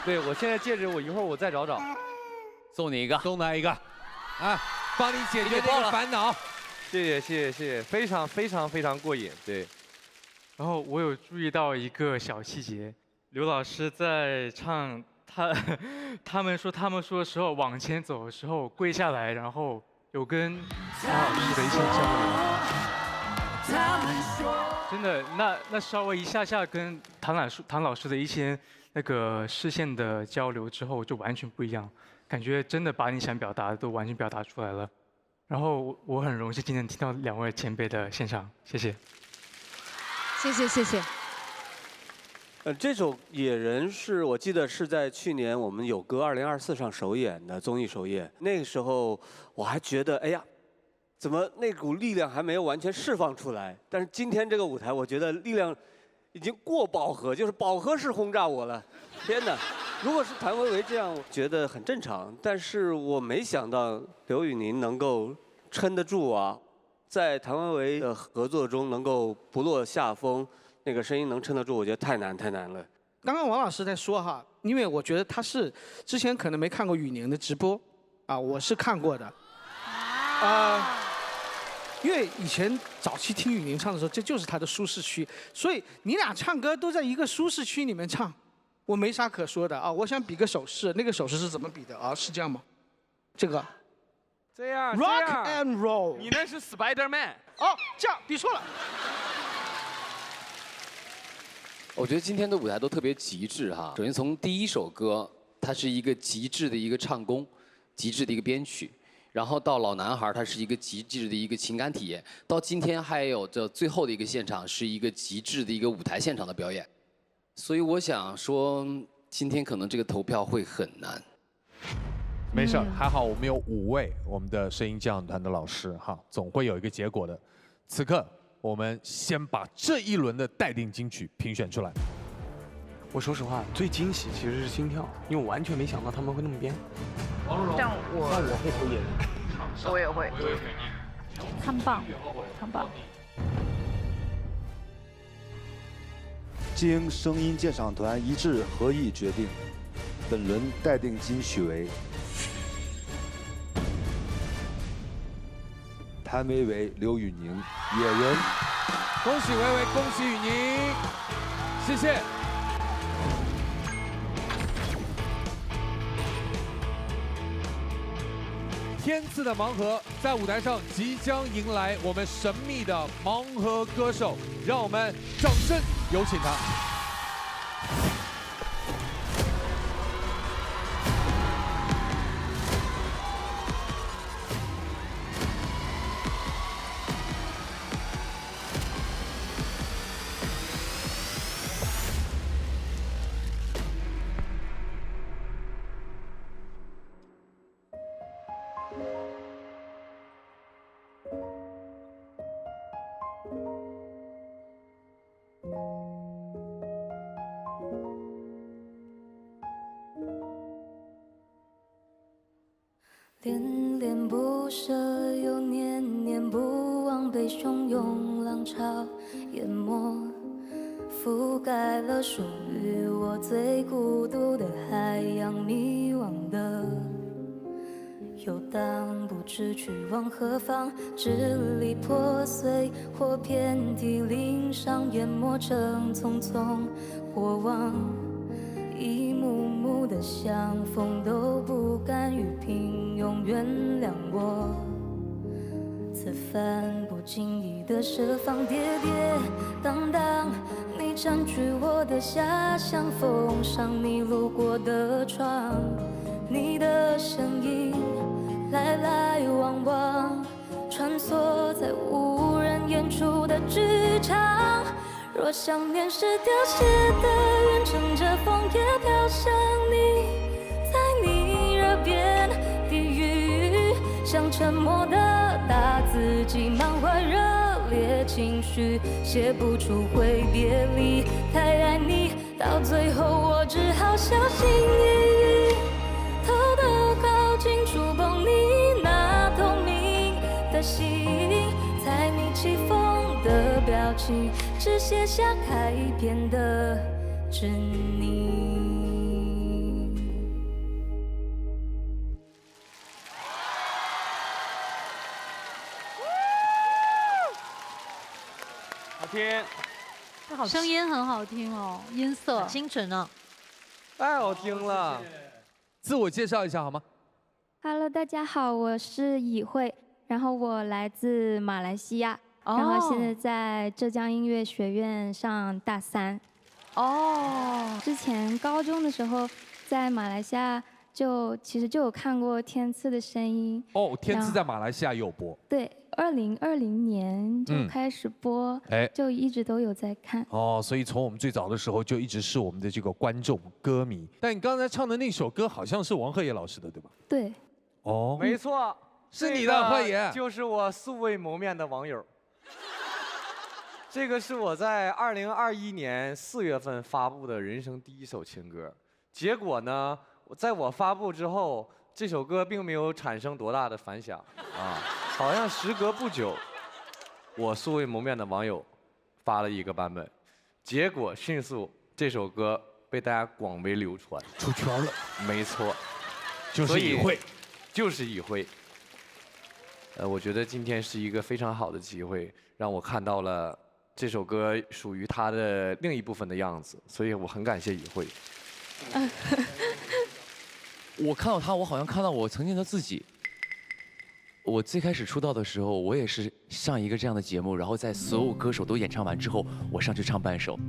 对，我现在戒指，我一会儿我再找找。送你一个，送来一个，啊，帮你解决这个烦恼。谢谢，非常过瘾。对。然后我有注意到一个小细节，刘老师在唱他们说的时候，往前走的时候跪下来，然后有跟谭老师的一些交流。真的，那稍微一下跟谭老师的一些那个视线的交流之后，就完全不一样。感觉真的把你想表达的都完全表达出来了，然后我很荣幸今天听到2位前辈的现场，谢谢。谢谢。这首《野人》是我记得是在去年我们有歌2024上首演的综艺首演，那个时候我还觉得，哎呀，怎么那股力量还没有完全释放出来？但是今天这个舞台，我觉得力量已经过饱和，就是饱和式轰炸我了。天哪！如果是谭维维这样，我觉得很正常。但是我没想到刘宇宁能够撑得住啊，在谭维维的合作中能够不落下风，那个声音能撑得住，我觉得太难了。刚刚王老师在说哈，因为我觉得他是之前可能没看过宇宁的直播，啊，我是看过的，因为以前早期听宇宁唱的时候，这就是他的舒适区，所以你俩唱歌都在一个舒适区里面唱。我没啥可说的啊，我想比个手势，那个手势是怎么比的啊？是这样吗？这个。这样。Rock and roll。你那是 Spider-Man。哦，这样比错了。我觉得今天的舞台都特别极致哈。首先从第一首歌，它是一个极致的一个唱功，极致的一个编曲，然后到老男孩它是一个极致的一个情感体验，到今天还有这最后的一个现场是一个极致的一个舞台现场的表演，所以我想说，今天可能这个投票会很难。没事儿，还好我们有5位我们的声音鉴赏团的老师哈，总会有一个结果的。此刻我们先把这一轮的待定金曲评选出来。我说实话，最惊喜其实是心跳，因为我完全没想到他们会那么编。但我会投演，我也会，很棒，很棒。经声音鉴赏团一致合议决定，本轮待定金曲为谭维维、刘宇宁《野人》。恭喜维维，恭喜宇宁，谢谢。天赐的盲盒在舞台上即将迎来我们神秘的盲盒歌手，让我们掌声有请他。恋恋不舍，又念念不忘，被汹涌浪潮淹没，覆盖了属于我最孤独的海洋，迷惘的游荡，不知去往何方，支离破碎或遍体鳞伤，淹没成匆匆过往。一幕幕的相逢都不甘于平庸，原谅我此番不经意的设防，跌跌荡荡，你占据我的遐想，封上你路过的窗，你的身影来来往往，穿梭在无人演出的剧场。若想念是凋谢的云，乘着风也飘向你，在你耳边低语，像沉默的大字迹，满怀热烈情绪，写不出会别离。太爱你，到最后我只好小心翼翼，偷偷靠近，触碰你那透明的心，猜你起风的表情，只写下开篇的执念。好听，声音很好听哦，音色清纯哦，太好听了。自我介绍一下好吗？ Hello， 大家好，我是以慧，然后我来自马来西亚，然后现在在浙江音乐学院上大3。哦，之前高中的时候在马来西亚其实就有看过天赐的声音。哦，天赐在马来西亚有播。对，2020年就开始播，就一直都有在看。哦，所以从我们最早的时候就一直是我们的这个观众歌迷。但你刚才唱的那首歌好像是王鹤野老师的，对吧？对。哦，没错，是你的鹤野，就是我素未谋面的网友。这个是我在2021年4月份发布的人生第1首情歌，结果呢，在我发布之后，这首歌并没有产生多大的反响啊，好像时隔不久，我素未谋面的网友发了一个版本，结果迅速这首歌被大家广为流传，出圈了。没错，就是以慧，就是以慧。我觉得今天是一个非常好的机会，让我看到了这首歌属于它的另一部分的样子，所以我很感谢以慧。我看到他，我好像看到我曾经的自己。我最开始出道的时候，我也是上一个这样的节目，然后在所有歌手都演唱完之后，我上去唱半首，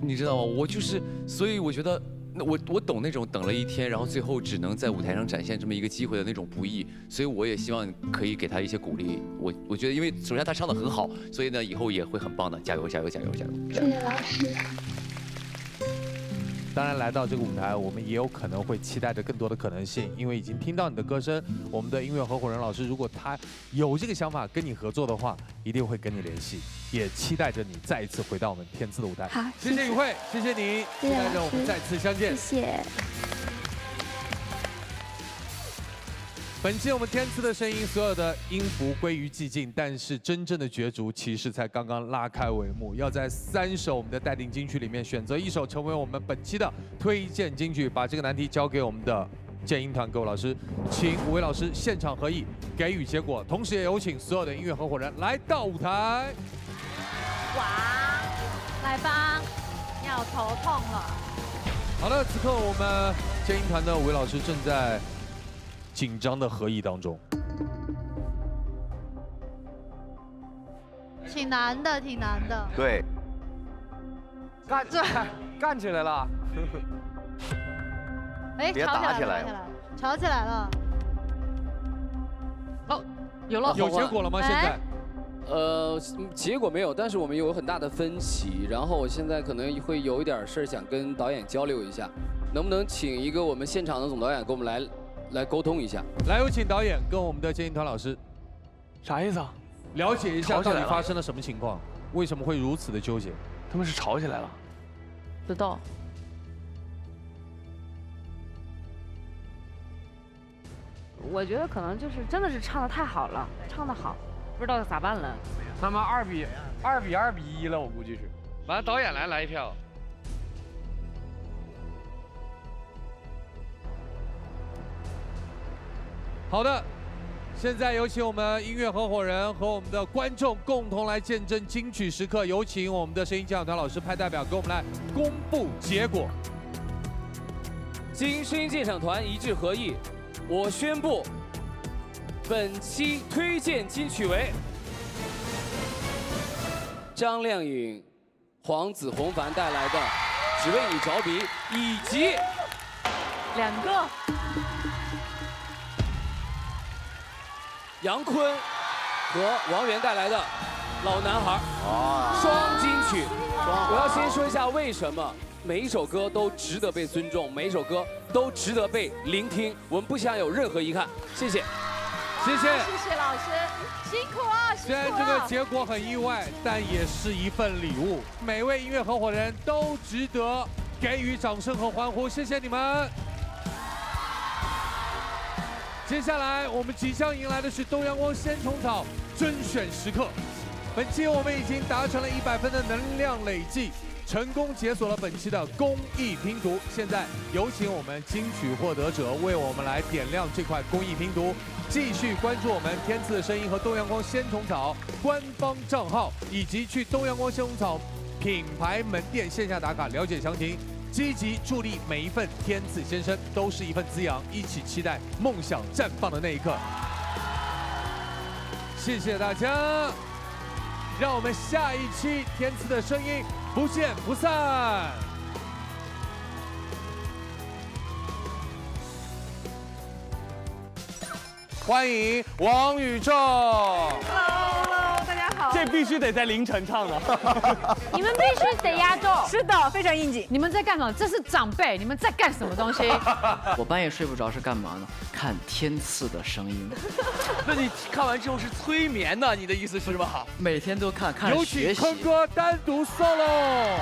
你知道吗？我就是，所以我觉得那我懂那种等了一天，然后最后只能在舞台上展现这么一个机会的那种不易，所以我也希望可以给他一些鼓励。我觉得，因为首先他唱得很好，所以呢以后也会很棒的，加油加油加油加油！谢谢老师。当然，来到这个舞台，我们也有可能会期待着更多的可能性，因为已经听到你的歌声。我们的音乐合伙人老师，如果他有这个想法跟你合作的话，一定会跟你联系，也期待着你再一次回到我们天赐的舞台。好，谢谢宇慧，谢谢你，期待着我们再次相见。谢谢。本期我们天赐的声音，所有的音符归于寂静，但是真正的角逐其实才刚刚拉开帷幕。要在3首我们的待定金曲里面选择1首成为我们本期的推荐金曲，把这个难题交给我们的建音团各位老师，请5位老师现场合议给予结果，同时也有请所有的音乐合伙人来到舞台。哇，来吧，要头痛了。好的，此刻我们建音团的5位老师正在紧张的合议当中，挺难的，挺难的。对，干起来了！哎，别吵打起来了，吵起来了。哦，有了，有结果了吗？现在？结果没有，但是我们有很大的分歧。然后我现在可能会有一点事儿想跟导演交流一下，能不能请一个我们现场的总导演跟我们来沟通一下？来，有请导演跟我们的建音团老师，啥意思啊？了解一下到底发生了什么情况，为什么会如此的纠结？他们是吵起来了？不知道。我觉得可能就是真的是唱得太好了，唱得好，不知道咋办了。他们2比1了，我估计是。完了，导演来一票。好的，现在有请我们音乐合伙人和我们的观众共同来见证金曲时刻。有请我们的声音鉴赏团老师派代表给我们来公布结果。经声音鉴赏团一致合议，我宣布，本期推荐金曲为张靓颖、黄子弘凡带来的《只为你着迷》，以及2个。杨坤和王源带来的《老男孩》双金曲。我要先说一下为什么每一首歌都值得被尊重，每一首歌都值得被聆听，我们不想有任何遗憾。谢谢，谢谢，谢谢老师，辛苦啊！虽然这个结果很意外，但也是一份礼物。每位音乐合伙人都值得给予掌声和欢呼，谢谢你们。接下来我们即将迎来的是东阳光鲜虫草甄选时刻。本期我们已经达成了100分的能量累计，成功解锁了本期的公益拼图。现在有请我们金曲获得者为我们来点亮这块公益拼图。继续关注我们天赐的声音和东阳光鲜虫草官方账号，以及去东阳光鲜虫草品牌门店线下打卡了解详情。积极助力每一份天赐先生，都是一份滋养，一起期待梦想绽放的那一刻。谢谢大家，让我们下一期天赐的声音不见不散。欢迎王宇宙。Hello， 大家好。这必须得在凌晨唱的。你们必须得压轴。是的，非常应景。你们在干什么？这是长辈，你们在干什么东西？我半夜睡不着是干嘛呢？看天赐的声音。那你看完之后是催眠的，你的意思是吧？每天都看，有请坤哥单独 solo。